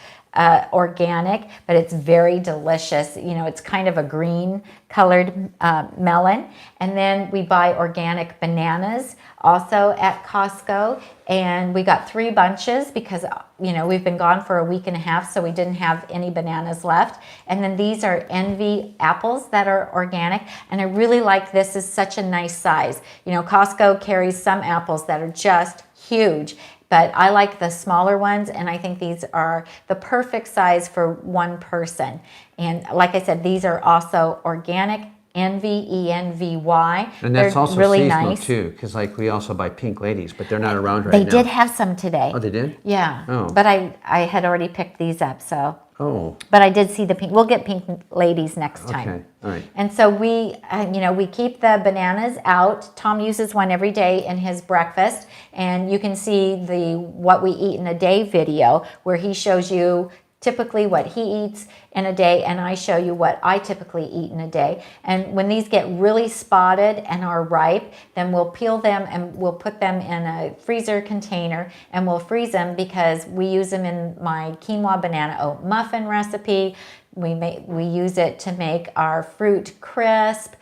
organic, but it's very delicious. You know, it's kind of a green colored melon. And then we buy organic bananas also at Costco, and we got 3 bunches because, you know, we've been gone for a week and a half, so we didn't have any bananas left. And then these are Envy apples that are organic, and I really like this. Is such a nice size. You know, Costco carries some apples that are just huge, but I like the smaller ones, and I think these are the perfect size for one person. And like I said, these are also organic, Envy, E-N-V-Y. And that's they're also really seasonal nice too, because like we also buy pink ladies, but they're not around right They now. did have some today. Oh, they did? Yeah. Oh. But I had already picked these up, so. Oh. But I did see the pink. We'll get pink ladies next time. Okay, all right. And so we, we keep the bananas out. Tom uses one every day in his breakfast, and you can see the what we eat in a day video where he shows you typically what he eats in a day, and I show you what I typically eat in a day. And when these get really spotted and are ripe, then we'll peel them and we'll put them in a freezer container and we'll freeze them because we use them in my quinoa banana oat muffin recipe. We use it to make our fruit crisp,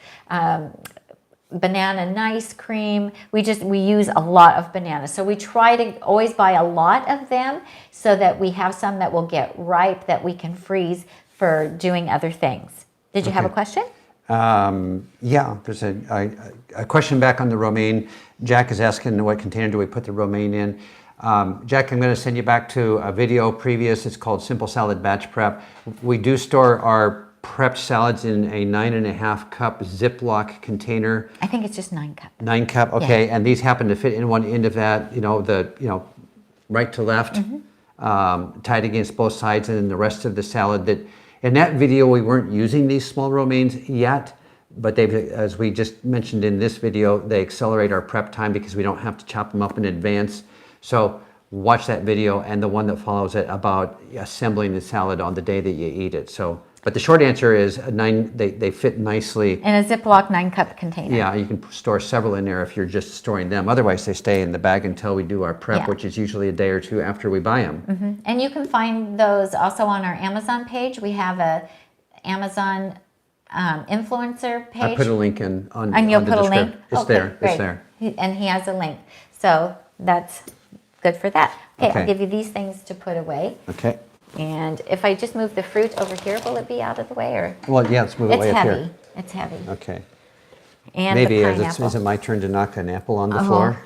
banana nice cream. We use a lot of bananas. So we try to always buy a lot of them so that we have some that will get ripe that we can freeze for doing other things. Did you have a question? Yeah, there's a question back on the romaine. Jack is asking what container do we put the romaine in. Jack, I'm going to send you back to a video previous. It's called Simple Salad Batch Prep. We do store our prepped salads in a 9.5 cup Ziploc container. I think it's just 9 cup. 9 cup, okay. Yeah. And these happen to fit in one end of that, right to left, tied against both sides, and then the rest of the salad. That in that video we weren't using these small romaines yet, but they, as we just mentioned in this video, they accelerate our prep time because we don't have to chop them up in advance. So watch that video and the one that follows it about assembling the salad on the day that you eat it. So. But the short answer is they fit nicely. In a Ziploc 9 cup container. Yeah, you can store several in there if you're just storing them. Otherwise, they stay in the bag until we do our prep, which is usually a day or two after we buy them. And you can find those also on our Amazon page. We have a Amazon influencer page. I put a link in on And you'll on the put a description. link? It's Okay, there. great. It's there. And he has a link. So that's good for that. Okay, Okay. I'll give you these things to put away. Okay. And if I just move the fruit over here, will it be out of the way? Or Well, yeah, let's move it it's way up heavy. here. It's heavy. Okay. And Maybe the is pineapple. it my turn to knock an apple on the floor?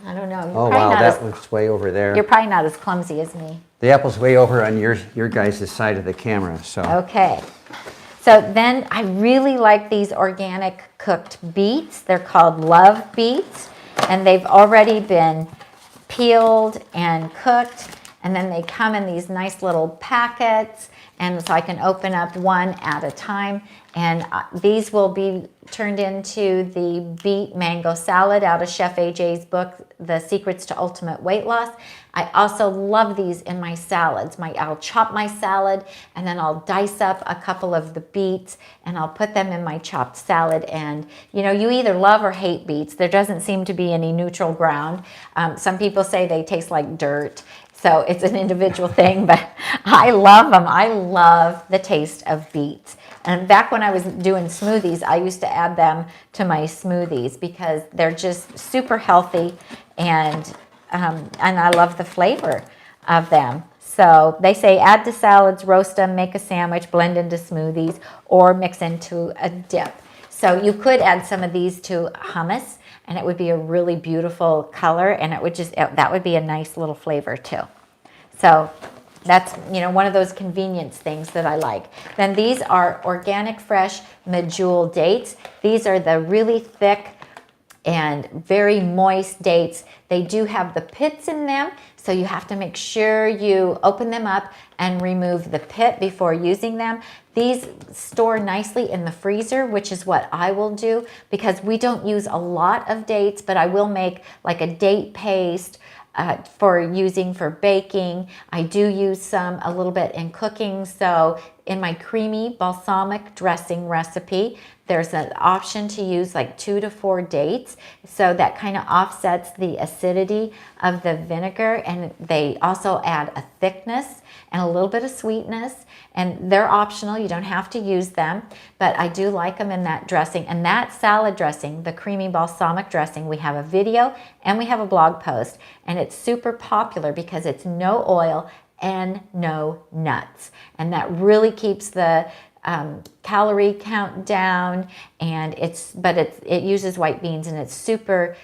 I don't know. You're Oh, probably wow, not that as, was way over there. you're probably not as clumsy as me. The apple's way over on your guys' side of the camera. So Okay. So then I really like these organic cooked beets. They're called Love Beets, and they've already been peeled and cooked, and then they come in these nice little packets, and so I can open up one at a time. And these will be turned into the beet mango salad out of Chef AJ's book, The Secrets to Ultimate Weight Loss. I also love these in my salads. I'll chop my salad, and then I'll dice up a couple of the beets, and I'll put them in my chopped salad. And you know, you either love or hate beets. There doesn't seem to be any neutral ground. Some people say they taste like dirt. So it's an individual thing, but I love them. I love the taste of beets. And back when I was doing smoothies, I used to add them to my smoothies because they're just super healthy, and I love the flavor of them. So they say add to salads, roast them, make a sandwich, blend into smoothies, or mix into a dip. So you could add some of these to hummus, and it would be a really beautiful color, and it would that would be a nice little flavor too. So that's, you know, one of those convenience things that I like. Then these are organic fresh Medjool dates. These are the really thick and very moist dates. They do have the pits in them, so you have to make sure you open them up and remove the pit before using them. These store nicely in the freezer, which is what I will do, because we don't use a lot of dates, but I will make like a date paste for using for baking. I do use a little bit in cooking. So in my creamy balsamic dressing recipe, there's an option to use like 2 to 4 dates. So that kind of offsets the acidity of the vinegar. And they also add a thickness and a little bit of sweetness. And they're optional. You don't have to use them. But I do like them in that dressing. And that salad dressing, the creamy balsamic dressing, we have a video and we have a blog post. And it's super popular because it's no oil and no nuts. And that really keeps the calorie count down, and it uses white beans, and it's super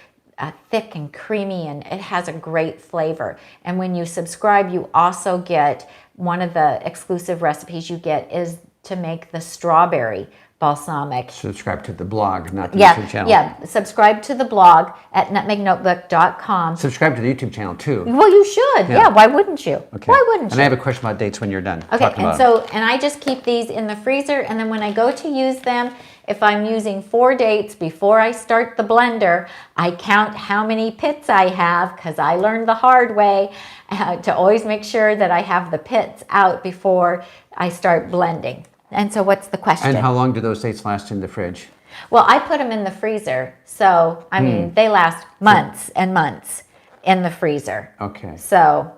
thick and creamy, and it has a great flavor. And when you subscribe, you also get one of the exclusive recipes you get is to make the strawberry balsamic. Subscribe to the blog, not the YouTube channel. Yeah, subscribe to the blog at nutmegnotebook.com. Subscribe to the YouTube channel too. Well, you should. Yeah, why wouldn't you? Okay. Why wouldn't you? And I have a question about dates when you're done. Okay, and I just keep these in the freezer, and then when I go to use them, if I'm using 4 dates before I start the blender, I count how many pits I have, because I learned the hard way to always make sure that I have the pits out before I start blending. And so what's the question? And how long do those dates last in the fridge? Well, I put them in the freezer, so I mean they last months and months in the freezer. Okay. So,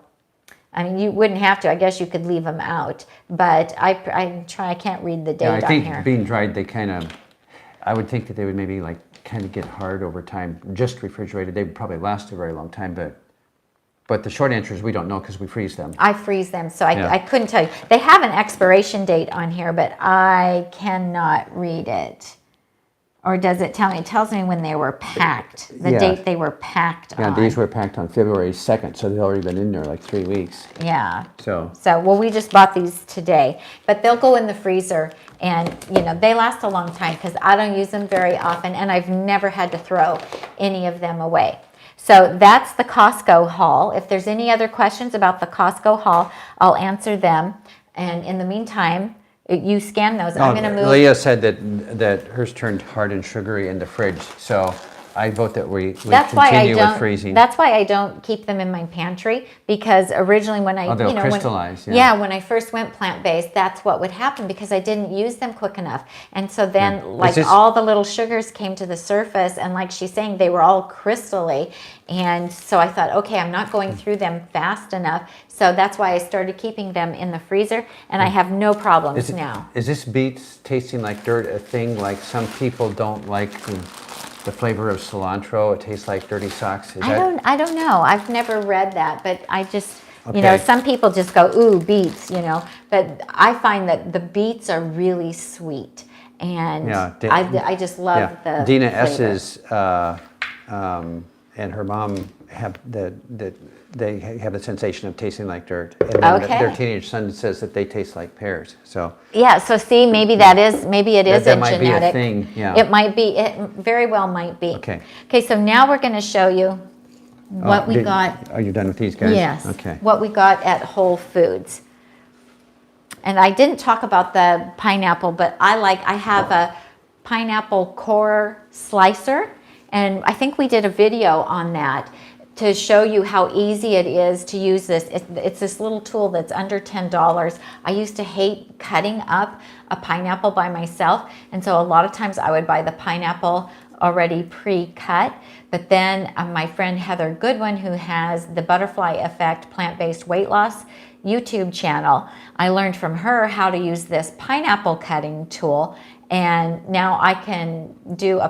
I mean, you wouldn't have to. I guess you could leave them out, but I can't read the date on here. I think being dried, I would think that they would maybe like kind of get hard over time. Just refrigerated, they would probably last a very long time, but the short answer is we don't know because we freeze them. I freeze them, so I couldn't tell you. They have an expiration date on here, but I cannot read it. Or does it tell me? It tells me when they were packed, the date they were packed on. Yeah, these were packed on February 2nd, so they've already been in there like 3 weeks. Yeah. So, well, we just bought these today, but they'll go in the freezer, and you know they last a long time because I don't use them very often, and I've never had to throw any of them away. So that's the Costco haul. If there's any other questions about the Costco haul, I'll answer them. And in the meantime, you scan those. I'm going to move. Leah said that hers turned hard and sugary in the fridge, so I vote that we continue with freezing. That's why I don't keep them in my pantry, because originally when I they'll crystallize. When I first went plant-based, that's what would happen because I didn't use them quick enough, and so then all the little sugars came to the surface, and like she's saying, they were all crystally, and so I thought, okay, I'm not going through them fast enough, so that's why I started keeping them in the freezer, and I have no problems now. Is this beet tasting like dirt a thing? Like some people don't like the flavor of cilantro, it tastes like dirty socks. I don't know. I've never read that, but I just, you know, some people just go, ooh, beets, you know, but I find that the beets are really sweet, and I just love the Dina flavor. S's and her mom have they have the sensation of tasting like dirt, and then their teenage son says that they taste like pears. So so see, maybe it is a genetic. That might be a thing. Yeah, it might be. It very well might be. Okay. So now we're going to show you what we got. Are you done with these guys? Yes. Okay. What we got at Whole Foods. And I didn't talk about the pineapple, but I have a pineapple core slicer, and I think we did a video on that to show you how easy it is to use this. It's this little tool that's under $10. I used to hate cutting up a pineapple by myself, and so a lot of times I would buy the pineapple already pre-cut. But then my friend Heather Goodwin, who has the Butterfly Effect plant-based weight loss YouTube channel, I learned from her how to use this pineapple cutting tool, and now I can do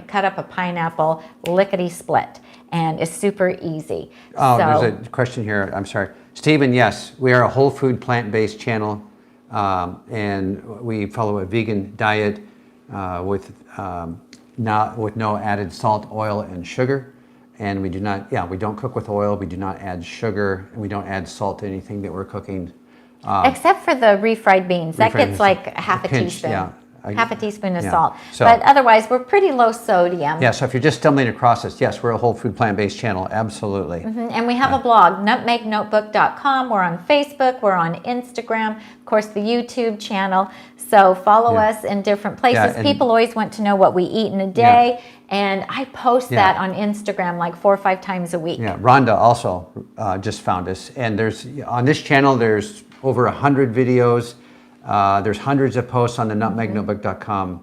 cut up a pineapple lickety split, and it's super easy. Oh, so, there's a question here. I'm sorry, Stephen. Yes, we are a whole food plant-based channel, and we follow a vegan diet with no added salt, oil, and sugar. And we do not, we don't cook with oil. We do not add sugar, and we don't add salt to anything that we're cooking. Except for the refried beans. That gets like half a pinch, teaspoon. yeah. Half a teaspoon of Yeah. salt. So- But otherwise, we're pretty low sodium. Yeah, so if you're just stumbling across us, yes, we're a whole food plant-based channel, absolutely. And we have a blog, nutmegnotebook.com. We're on Facebook. We're on Instagram. Of course, the YouTube channel. So follow us in different places. and- People always want to know what we eat in a day. And I post that on Instagram like 4 or 5 times a week. Yeah, Rhonda also just found us. And on this channel, there's over 100 videos. There's hundreds of posts on the nutmegnotebook.com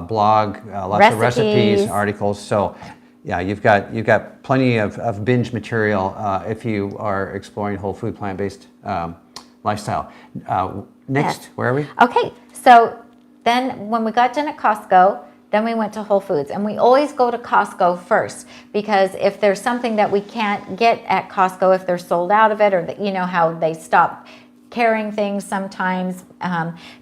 blog, lots of recipes, articles. So yeah, you've got plenty of binge material if you are exploring whole food plant-based lifestyle. Next, where are we? Okay, so then when we got done at Costco, then we went to Whole Foods. And we always go to Costco first, because if there's something that we can't get at Costco, if they're sold out of it, or you know how they stop carrying things sometimes,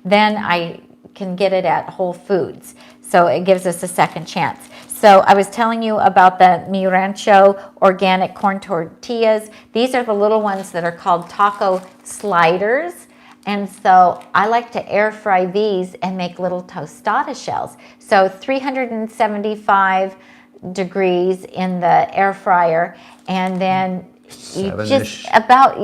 then I can get it at Whole Foods. So it gives us a second chance. So I was telling you about the Mi Rancho organic corn tortillas. These are the little ones that are called taco sliders. And so I like to air fry these and make little tostada shells. So 375 degrees in the air fryer, and then you just about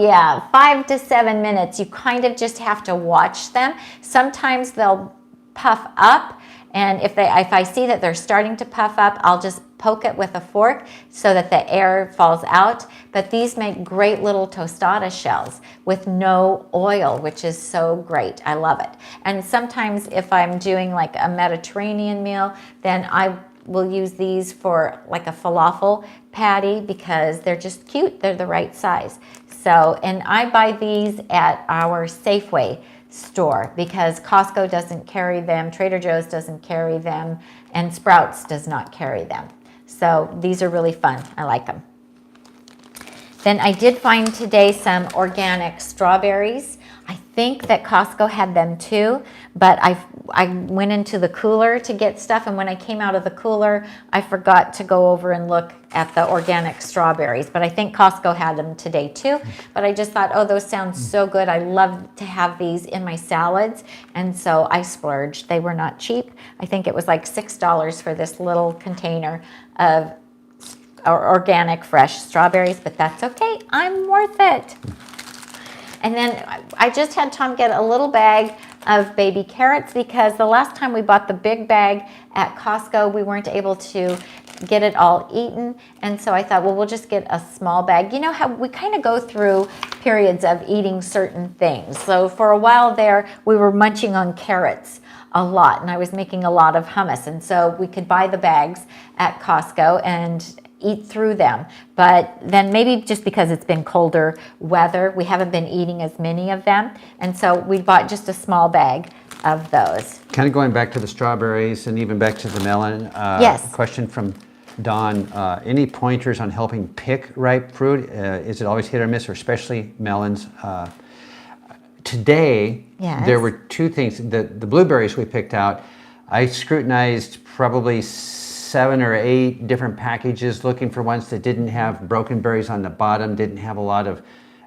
5 to 7 minutes. You kind of just have to watch them. Sometimes they'll puff up, and if I see that they're starting to puff up, I'll just poke it with a fork so that the air falls out. But these make great little tostada shells with no oil, which is so great. I love it. And sometimes if I'm doing like a Mediterranean meal, then I will use these for like a falafel patty, because they're just cute. They're the right size. So, and I buy these at our Safeway store, because Costco doesn't carry them, Trader Joe's doesn't carry them, and Sprouts does not carry them. So these are really fun. I like them. Then I did find today some organic strawberries. I think that Costco had them too, but I went into the cooler to get stuff, and when I came out of the cooler, I forgot to go over and look at the organic strawberries, but I think Costco had them today too. But I just thought, oh, those sound so good. I love to have these in my salads, and so I splurged. They were not cheap. I think it was like $6 for this little container of organic fresh strawberries, but that's okay. I'm worth it. And then I just had Tom get a little bag of baby carrots, because the last time we bought the big bag at Costco, we weren't able to get it all eaten. And so I thought, well, we'll just get a small bag. You know how we kind of go through periods of eating certain things. So for a while there, we were munching on carrots a lot, and I was making a lot of hummus. And so we could buy the bags at Costco and eat through them. But then maybe just because it's been colder weather, we haven't been eating as many of them. And so we bought just a small bag of those. Kind of going back to the strawberries and even back to the melon. Yes. Question from Dawn. Any pointers on helping pick ripe fruit? Is it always hit or miss, or especially melons? Today, there were two things. The blueberries we picked out, I scrutinized probably 7 or 8 different packages looking for ones that didn't have broken berries on the bottom, didn't have a lot of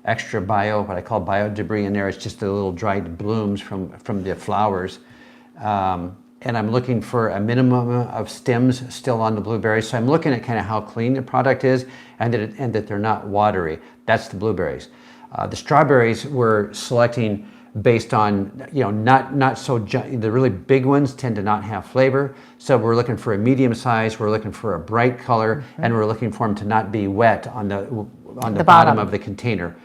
extra what I call bio debris in there. It's just the little dried blooms from the flowers. And I'm looking for a minimum of stems still on the blueberries. So I'm looking at kind of how clean the product is, and that they're not watery. That's the blueberries. The strawberries, we're selecting based on, not so, the really big ones tend to not have flavor. So we're looking for a medium size, we're looking for a bright color, and we're looking for them to not be wet on the bottom of the container.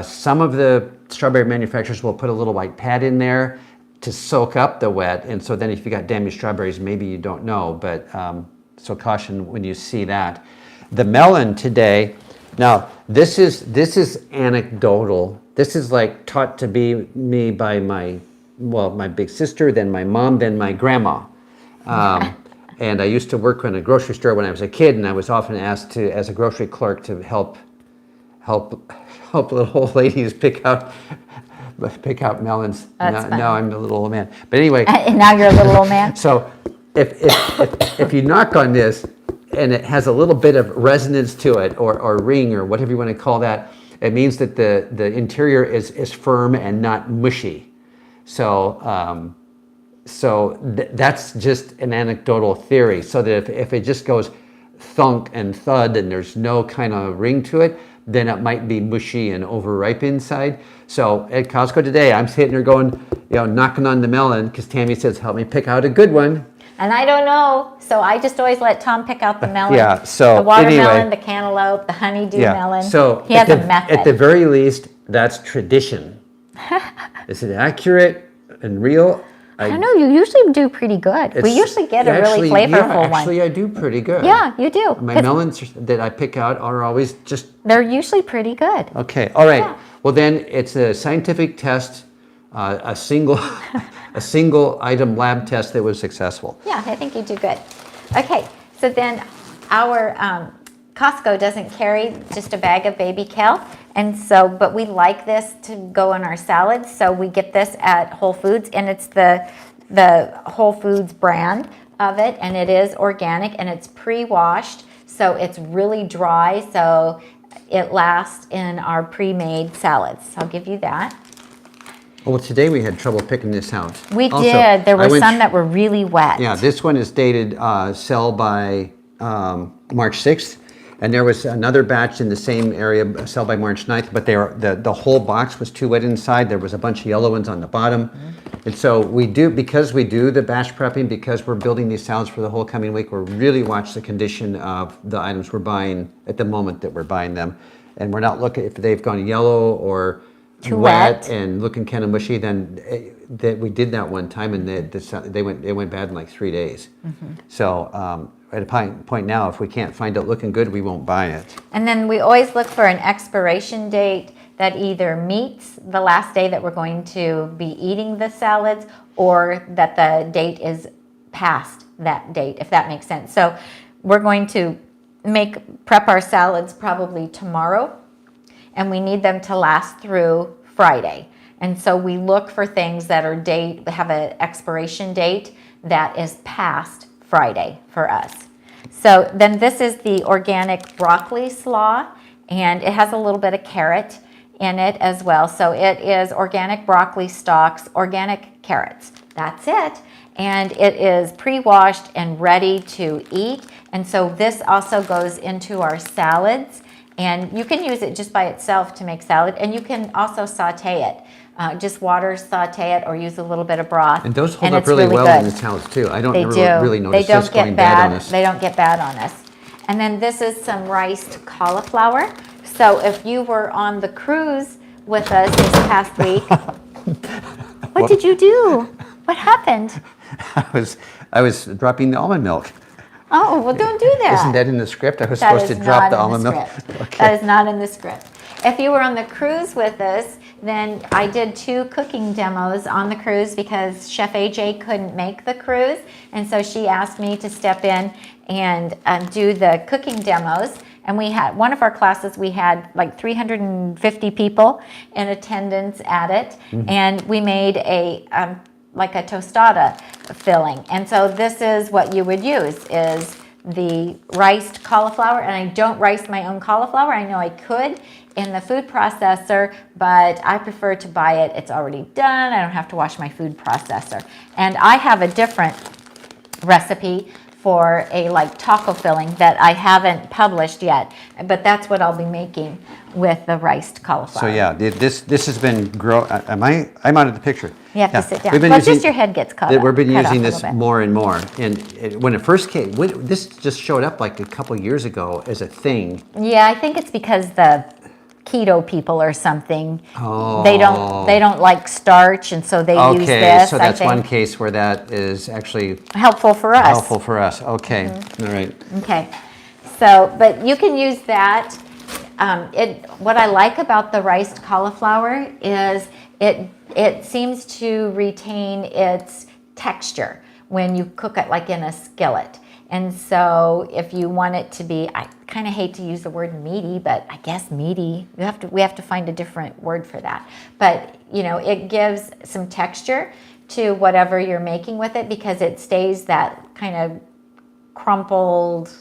Some of the strawberry manufacturers will put a little white pad in there to soak up the wet, and so then if you got damaged strawberries, maybe you don't know, but so caution when you see that. The melon today, now this is anecdotal. This is like taught to be me by my big sister, then my mom, then my grandma. And I used to work in a grocery store when I was a kid, and I was often asked to, as a grocery clerk, to help little old ladies pick out melons. Now I'm a little old man. But anyway. And now you're a little old man? So if you knock on this and it has a little bit of resonance to it, or ring, or whatever you want to call that, it means that the interior is firm and not mushy. So that's just an anecdotal theory. So that if it just goes thunk and thud and there's no kind of ring to it, then it might be mushy and overripe inside. So at Costco today, I'm sitting there going, knocking on the melon, because Tammy says, help me pick out a good one. And I don't know, so I just always let Tom pick out the melon. Yeah, so the watermelon, anyway, the cantaloupe, the honeydew melon. So he has a method. At the very least, that's tradition. Is it accurate and real? I don't know, you usually do pretty good. We usually get a really flavorful one. Actually, I do pretty good. Yeah, you do. My melons that I pick out are always just... They're usually pretty good. Okay, all right. Yeah. Well, then it's a scientific test, a single item lab test that was successful. Yeah, I think you do good. Okay, so then our Costco doesn't carry just a bag of baby kale, and so, but we like this to go in our salads, so we get this at Whole Foods, and it's the Whole Foods brand of it, and it is organic, and it's pre-washed, so it's really dry, so it lasts in our pre-made salads. So I'll give you that. Well, today we had trouble picking this out. We did. There were some that were really wet. Yeah, this one is dated sell by March 6th. And there was another batch in the same area, sell by March 9th, but the whole box was too wet inside. There was a bunch of yellow ones on the bottom. And so because we do the batch prepping, because we're building these salads for the whole coming week, we really watch the condition of the items we're buying at the moment that we're buying them. And we're not looking if they've gone yellow or too wet and looking kind of mushy. Then we did that one time, and they went bad in like 3 days. So at a point now, if we can't find it looking good, we won't buy it. And then we always look for an expiration date that either meets the last day that we're going to be eating the salads, or that the date is past that date, if that makes sense. So we're going to prep our salads probably tomorrow, and we need them to last through Friday. And so we look for things that have an expiration date that is past Friday for us. So then this is the organic broccoli slaw, and it has a little bit of carrot in it as well. So it is organic broccoli stalks, organic carrots. That's it. And it is pre-washed and ready to eat. And so this also goes into our salads, and you can use it just by itself to make salad, and you can also saute it. Just water, saute it, or use a little bit of broth. And those hold up really well in the salads too. I don't really notice this going bad on us. They don't get bad on us. And then this is some riced cauliflower. So if you were on the cruise with us this past week, what did you do? What happened? I was dropping the almond milk. Oh, well, don't do that. Isn't that in the script? I was supposed to drop the almond milk. Okay. That is not in the script. If you were on the cruise with us, then I did 2 cooking demos on the cruise because Chef AJ couldn't make the cruise. And so she asked me to step in and do the cooking demos. And we had one of our classes, we had like 350 people in attendance at it. And we made like a tostada filling. And so this is what you would use, is the riced cauliflower. And I don't rice my own cauliflower. I know I could in the food processor, but I prefer to buy it. It's already done. I don't have to wash my food processor. And I have a different recipe for a like taco filling that I haven't published yet, but that's what I'll be making with the riced cauliflower. So yeah, this has been I'm out of the picture. You have to sit down. We've been Well, using, just your head gets cut. We've been cut using off a this little bit. more and more. And when it first came, this just showed up like a couple years ago as a thing. Yeah, I think it's because the keto people or something. Oh. They don't like starch, and so they use Okay, this. so I that's think. one case where that is actually Helpful for us. helpful for us. Okay, all right. Okay, so but you can use that. What I like about the riced cauliflower is it seems to retain its texture when you cook it like in a skillet. And so if you want it to be, I kind of hate to use the word meaty, but I guess meaty, we have to find a different word for that. But you know, it gives some texture to whatever you're making with it because it stays that kind of crumpled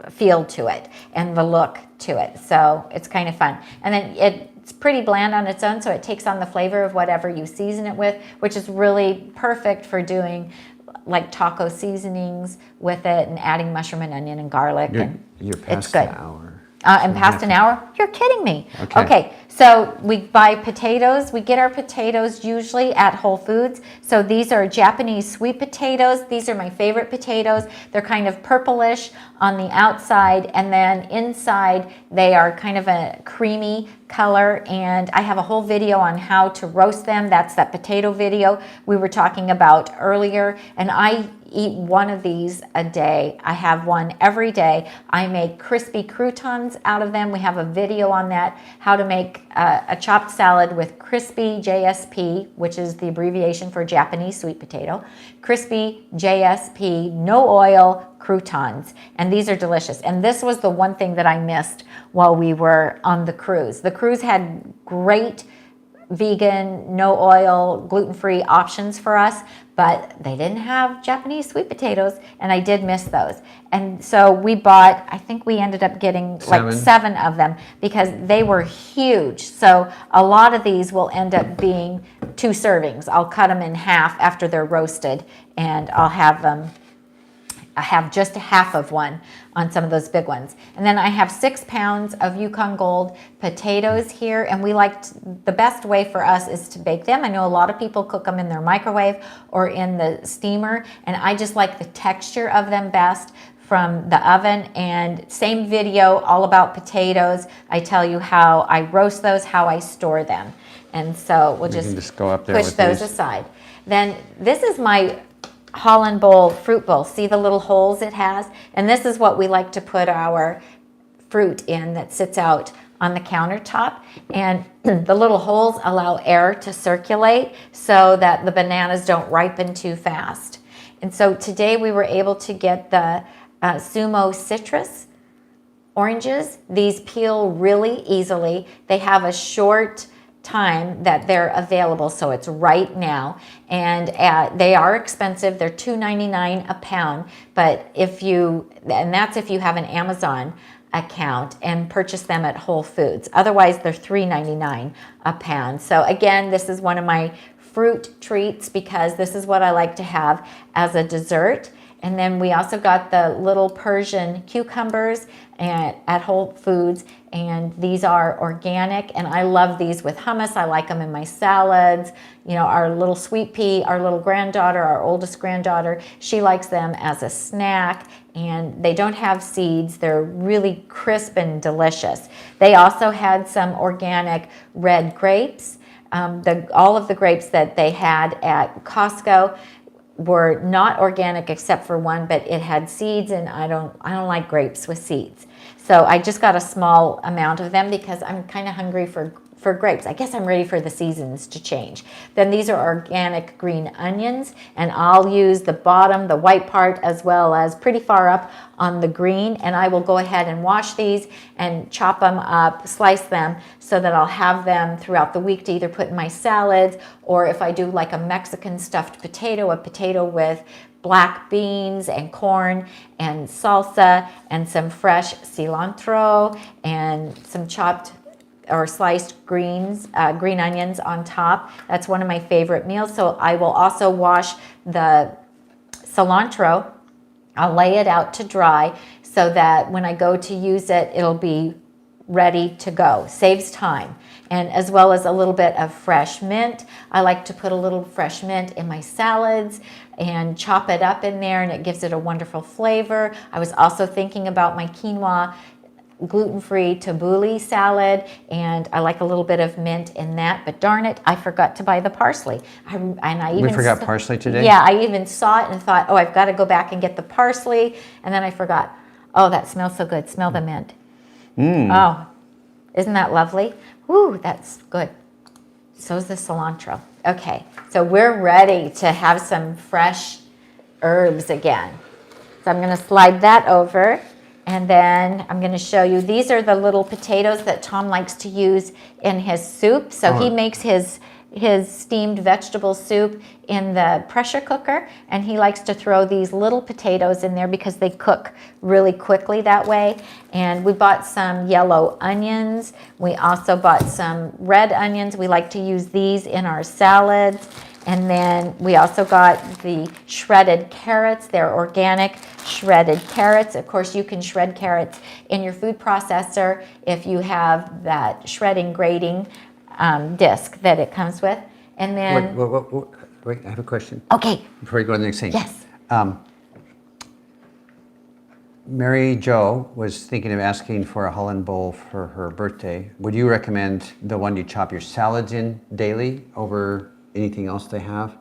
feel to it and the look to it. So it's kind of fun. And then it's pretty bland on its own, so it takes on the flavor of whatever you season it with, which is really perfect for doing like taco seasonings with it and adding mushroom and onion and garlic. You're past it's good. the hour. And past an hour? You're kidding me. Okay. So we buy potatoes. We get our potatoes usually at Whole Foods. So these are Japanese sweet potatoes. These are my favorite potatoes. They're kind of purplish on the outside, and then inside they are kind of a creamy color. And I have a whole video on how to roast them. That's that potato video we were talking about earlier. And I eat one of these a day. I have one every day. I make crispy croutons out of them. We have a video on that, how to make a chopped salad with crispy JSP, which is the abbreviation for Japanese sweet potato. Crispy JSP, no oil croutons. And these are delicious. And this was the one thing that I missed while we were on the cruise. The cruise had great vegan, no oil, gluten-free options for us, but they didn't have Japanese sweet potatoes, and I did miss those. And so we bought, I think we ended up getting like 7 of them because they were huge. So a lot of these will end up being 2 servings. I'll cut them in half after they're roasted, and I'll have them. I have just a half of one on some of those big ones. And then I have 6 pounds of Yukon Gold potatoes here, and the best way for us is to bake them. I know a lot of people cook them in their microwave or in the steamer, and I just like the texture of them best from the oven. And same video all about potatoes. I tell you how I roast those, how I store them. And so we'll just go up there push with those these. aside. Then this is my Holland bowl fruit bowl. See the little holes it has? And this is what we like to put our fruit in that sits out on the countertop. And the little holes allow air to circulate so that the bananas don't ripen too fast. And so today we were able to get the Sumo citrus oranges. These peel really easily. They have a short time that they're available, so it's right now, and they are expensive. They're $2.99 a pound, but that's if you have an Amazon account and purchase them at Whole Foods. Otherwise, they're $3.99 a pound. So again, this is one of my fruit treats because this is what I like to have as a dessert. And then we also got the little Persian cucumbers at Whole Foods, and these are organic, and I love these with hummus. I like them in my salads. You know, our little sweet pea, our little granddaughter, our oldest granddaughter, she likes them as a snack, and they don't have seeds. They're really crisp and delicious. They also had some organic red grapes. All of the grapes that they had at Costco were not organic except for one, but it had seeds, and I don't like grapes with seeds. So I just got a small amount of them because I'm kind of hungry for grapes. I guess I'm ready for the seasons to change. Then these are organic green onions, and I'll use the bottom, the white part, as well as pretty far up on the green, and I will go ahead and wash these and chop them up, slice them, so that I'll have them throughout the week to either put in my salads, or if I do like a Mexican stuffed potato, a potato with black beans and corn and salsa and some fresh cilantro and some chopped or sliced green onions on top. That's one of my favorite meals. So I will also wash the cilantro I'll lay it out to dry so that when I go to use it, it'll be ready to go. Saves time. And as well as a little bit of fresh mint. I like to put a little fresh mint in my salads and chop it up in there, and it gives it a wonderful flavor. I was also thinking about my quinoa gluten-free tabbouleh salad, and I like a little bit of mint in that, but darn it, I forgot to buy the parsley. We forgot parsley today? Yeah, I even saw it and thought, oh, I've got to go back and get the parsley, and then I forgot. Oh, that smells so good. Smell the mint. Oh, isn't that lovely? Woo, that's good. So's the cilantro. Okay, so we're ready to have some fresh herbs again. So I'm going to slide that over. And then I'm going to show you, these are the little potatoes that Tom likes to use in his soup. So he makes his steamed vegetable soup in the pressure cooker, and he likes to throw these little potatoes in there because they cook really quickly that way. And we bought some yellow onions. We also bought some red onions. We like to use these in our salads. And then we also got the shredded carrots. They're organic shredded carrots. Of course, you can shred carrots in your food processor if you have that shredding grating disc that it comes with. And then... Wait, I have a question. Okay. Before you go to the next thing. Yes. Mary Jo was thinking of asking for a Holland bowl for her birthday. Would you recommend the one you chop your salads in daily over anything else they have?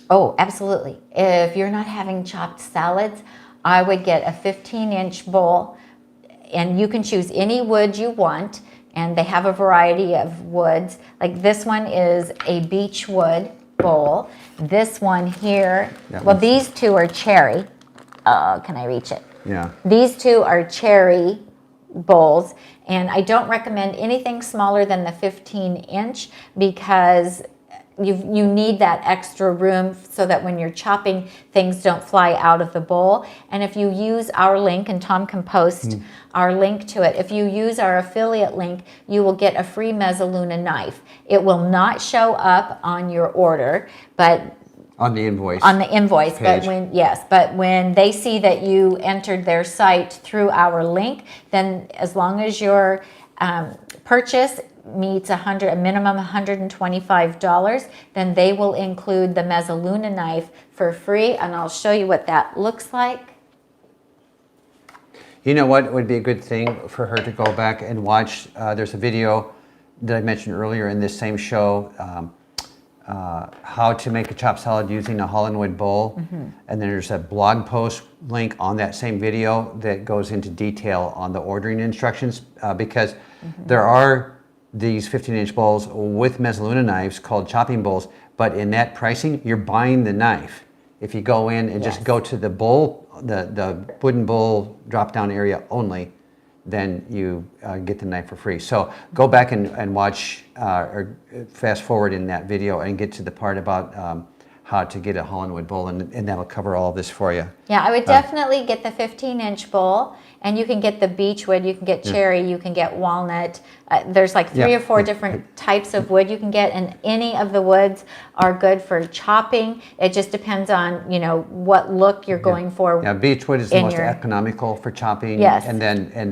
Oh, absolutely. If you're not having chopped salads, I would get a 15-inch bowl, and you can choose any wood you want, and they have a variety of woods. Like this one is a beech wood bowl. This one here, these two are cherry. Can I reach it? Yeah. These two are cherry bowls, and I don't recommend anything smaller than the 15-inch because you need that extra room so that when you're chopping, things don't fly out of the bowl. And if you use our link, and Tom can post our link to it, if you use our affiliate link, you will get a free Mezzaluna knife. It will not show up on your order, but on the invoice. Page. But when they see that you entered their site through our link, then as long as your purchase meets a minimum $125, then they will include the Mezzaluna knife for free, and I'll show you what that looks like. You know what would be a good thing for her to go back and watch? There's a video that I mentioned earlier in this same show, how to make a chopped salad using a Hollandwood bowl. And then there's a blog post link on that same video that goes into detail on the ordering instructions, because there are these 15-inch bowls with Mezzaluna knives called chopping bowls, but in that pricing, you're buying the knife. If you go in and just go to the bowl, the wooden bowl drop-down area only, then you get the knife for free. So go back and watch or fast forward in that video and get to the part about how to get a Hollandwood bowl, and that'll cover all of this for you. Yeah, I would definitely get the 15-inch bowl, and you can get the beechwood, you can get cherry, you can get walnut. There's like three or four different types of wood you can get, and any of the woods are good for chopping. It just depends on, what look you're going for. Yeah, beechwood is the most economical for chopping. Yes. And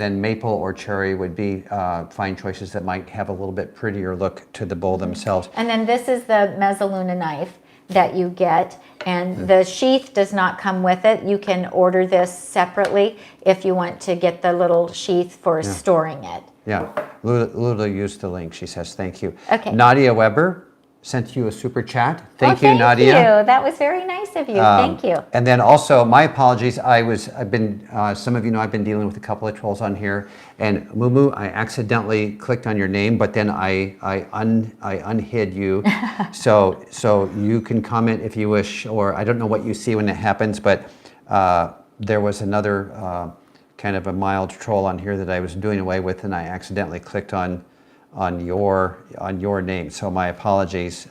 then maple or cherry would be fine choices that might have a little bit prettier look to the bowl themselves. And then this is the Mezzaluna knife that you get, and the sheath does not come with it. You can order this separately if you want to get the little sheath for storing it. Yeah, Lula used the link. She says thank you. Okay. Nadia Weber sent you a super chat. Thank you, Thank Nadia. you. That was very nice of you. Thank you. And then also, my apologies. I've been. Some of you know I've been dealing with a couple of trolls on here. And Mumu, I accidentally clicked on your name, but then I unhid you. so you can comment if you wish, or I don't know what you see when it happens, but there was another kind of a mild troll on here that I was doing away with, and I accidentally clicked on your name. So my apologies.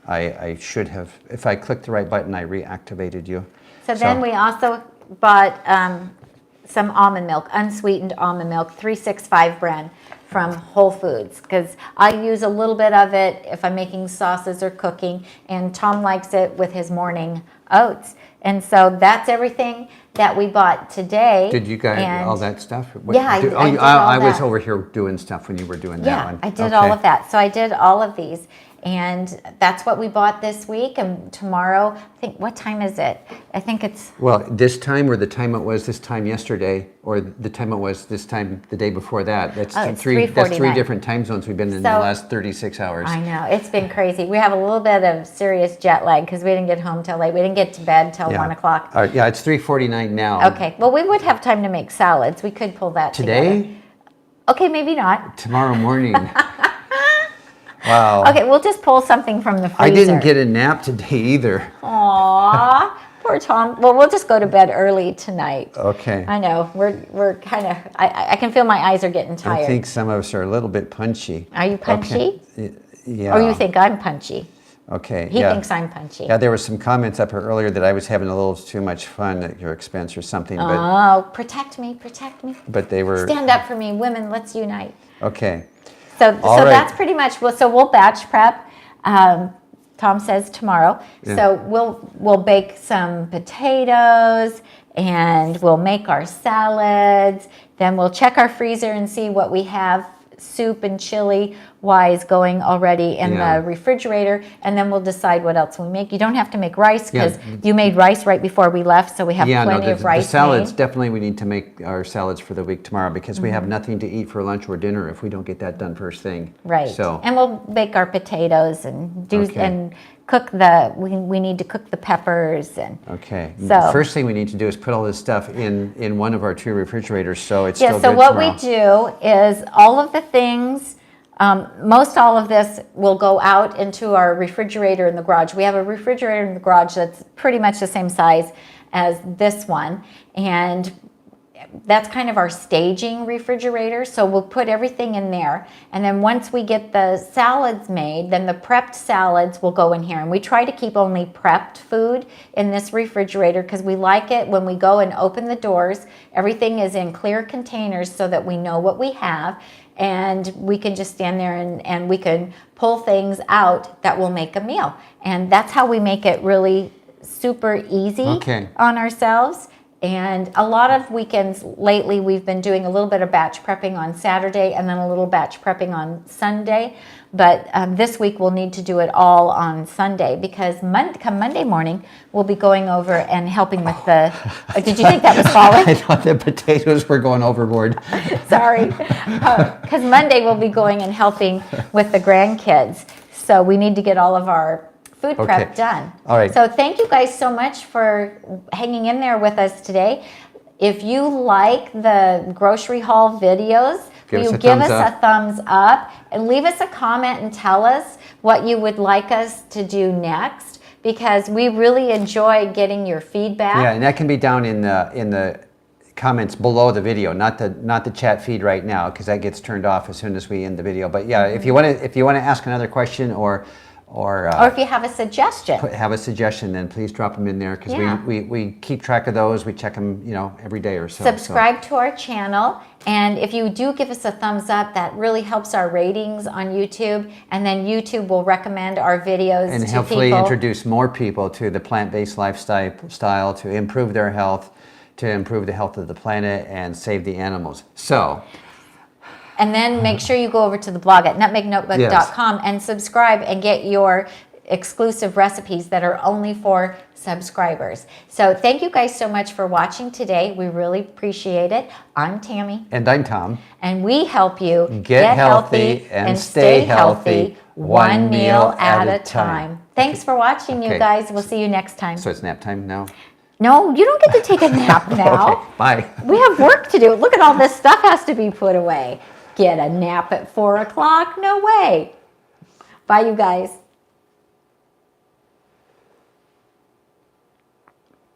I should have, if I clicked the right button, I reactivated you. So then we also bought some almond milk, unsweetened almond milk, 365 brand from Whole Foods because I use a little bit of it if I'm making sauces or cooking, and Tom likes it with his morning oats. And so that's everything that we bought today. Did you guys all that stuff? Yeah, I did all I was that. over here doing stuff when you were doing that Yeah, one. I did all of that. So I did all of these. And that's what we bought this week. And tomorrow, I think, what time is it? I think it's... Well, this time or the time it was this time yesterday or the time it was this time the day before that. That's it's three 3:49. different time zones we've been in the last 36 hours. I know. It's been crazy. We have a little bit of serious jet lag because we didn't get home till late. We didn't get to bed till 1 o'clock. Yeah, it's 3:49 now. Okay. Well, we would have time to make salads. We could pull that Today? together. Okay, maybe not. Tomorrow morning. Wow. Okay, we'll just pull something from the freezer. I didn't get a nap today either. Aw, poor Tom. Well, we'll just go to bed early tonight. Okay. I know. We're kind of, I can feel my eyes are getting tired. I think some of us are a little bit punchy. Are you punchy? Okay. Yeah. Or you think I'm punchy? Okay. He thinks I'm punchy. Yeah, there were some comments up here earlier that I was having a little too much fun at your expense or something. But, Oh, protect me, protect me. but they were... Stand up for me, women, let's unite. Okay. So All right. that's pretty much, so we'll batch prep. Tom says tomorrow. Yeah. So we'll bake some potatoes and we'll make our salads. Then we'll check our freezer and see what we have soup and chili wise going already in the refrigerator, and then we'll decide what else we make. You don't have to make rice because you made rice right before we left, so we have plenty of rice. The salads, made. definitely we need to make our salads for the week tomorrow because we have nothing to eat for lunch or dinner if we don't get that done first thing. Right. So, and we'll bake our potatoes and do and cook we need to cook the peppers and the first thing we need to do is put all this stuff in one of our 2 refrigerators so it's still so good what tomorrow. we do is all of the things, most all of this will go out into our refrigerator in the garage. We have a refrigerator in the garage that's pretty much the same size as this one, and that's kind of our staging refrigerator. So we'll put everything in there. And then once we get the salads made, then the prepped salads will go in here. And we try to keep only prepped food in this refrigerator because we like it when we go and open the doors. Everything is in clear containers so that we know what we have. And we can just stand there and we can pull things out that will make a meal. And that's how we make it really super easy on ourselves. And a lot of weekends lately, we've been doing a little bit of batch prepping on Saturday and then a little batch prepping on Sunday. But this week, we'll need to do it all on Sunday because come Monday morning, we'll be going over and helping with the... did you think that was falling? I thought the potatoes were going overboard. Sorry. Because Monday, we'll be going and helping with the grandkids. So we need to get all of our food prep done. All right. So thank you guys so much for hanging in there with us today. If you like the grocery haul videos, will you give us a thumbs up and leave us a comment and tell us what you would like us to do next, because we really enjoy getting your feedback. Yeah, and that can be down in the comments below the video, not the chat feed right now, because that gets turned off as soon as we end the video. But yeah, if you want to ask another question or if you have a suggestion, then please drop them in there because we keep track of those. We check them, every day or so. Subscribe to our channel, and if you do give us a thumbs up, that really helps our ratings on YouTube, and then YouTube will recommend our videos and to hopefully people. Introduce more people to the plant-based lifestyle to improve their health, to improve the health of the planet, and save the animals. So. And then make sure you go over to the blog at nutmegnotebook.com and subscribe and get your exclusive recipes that are only for subscribers. So thank you guys so much for watching today. We really appreciate it. I'm Tammy. And I'm Tom. And we help you get healthy and stay healthy one meal at a time. Thanks for watching, you guys. We'll see you next time. So it's nap time now? No, you don't get to take a nap now. Okay, bye. We have work to do. Look at all this stuff has to be put away. Get a nap at 4 o'clock? No way. Bye, you guys.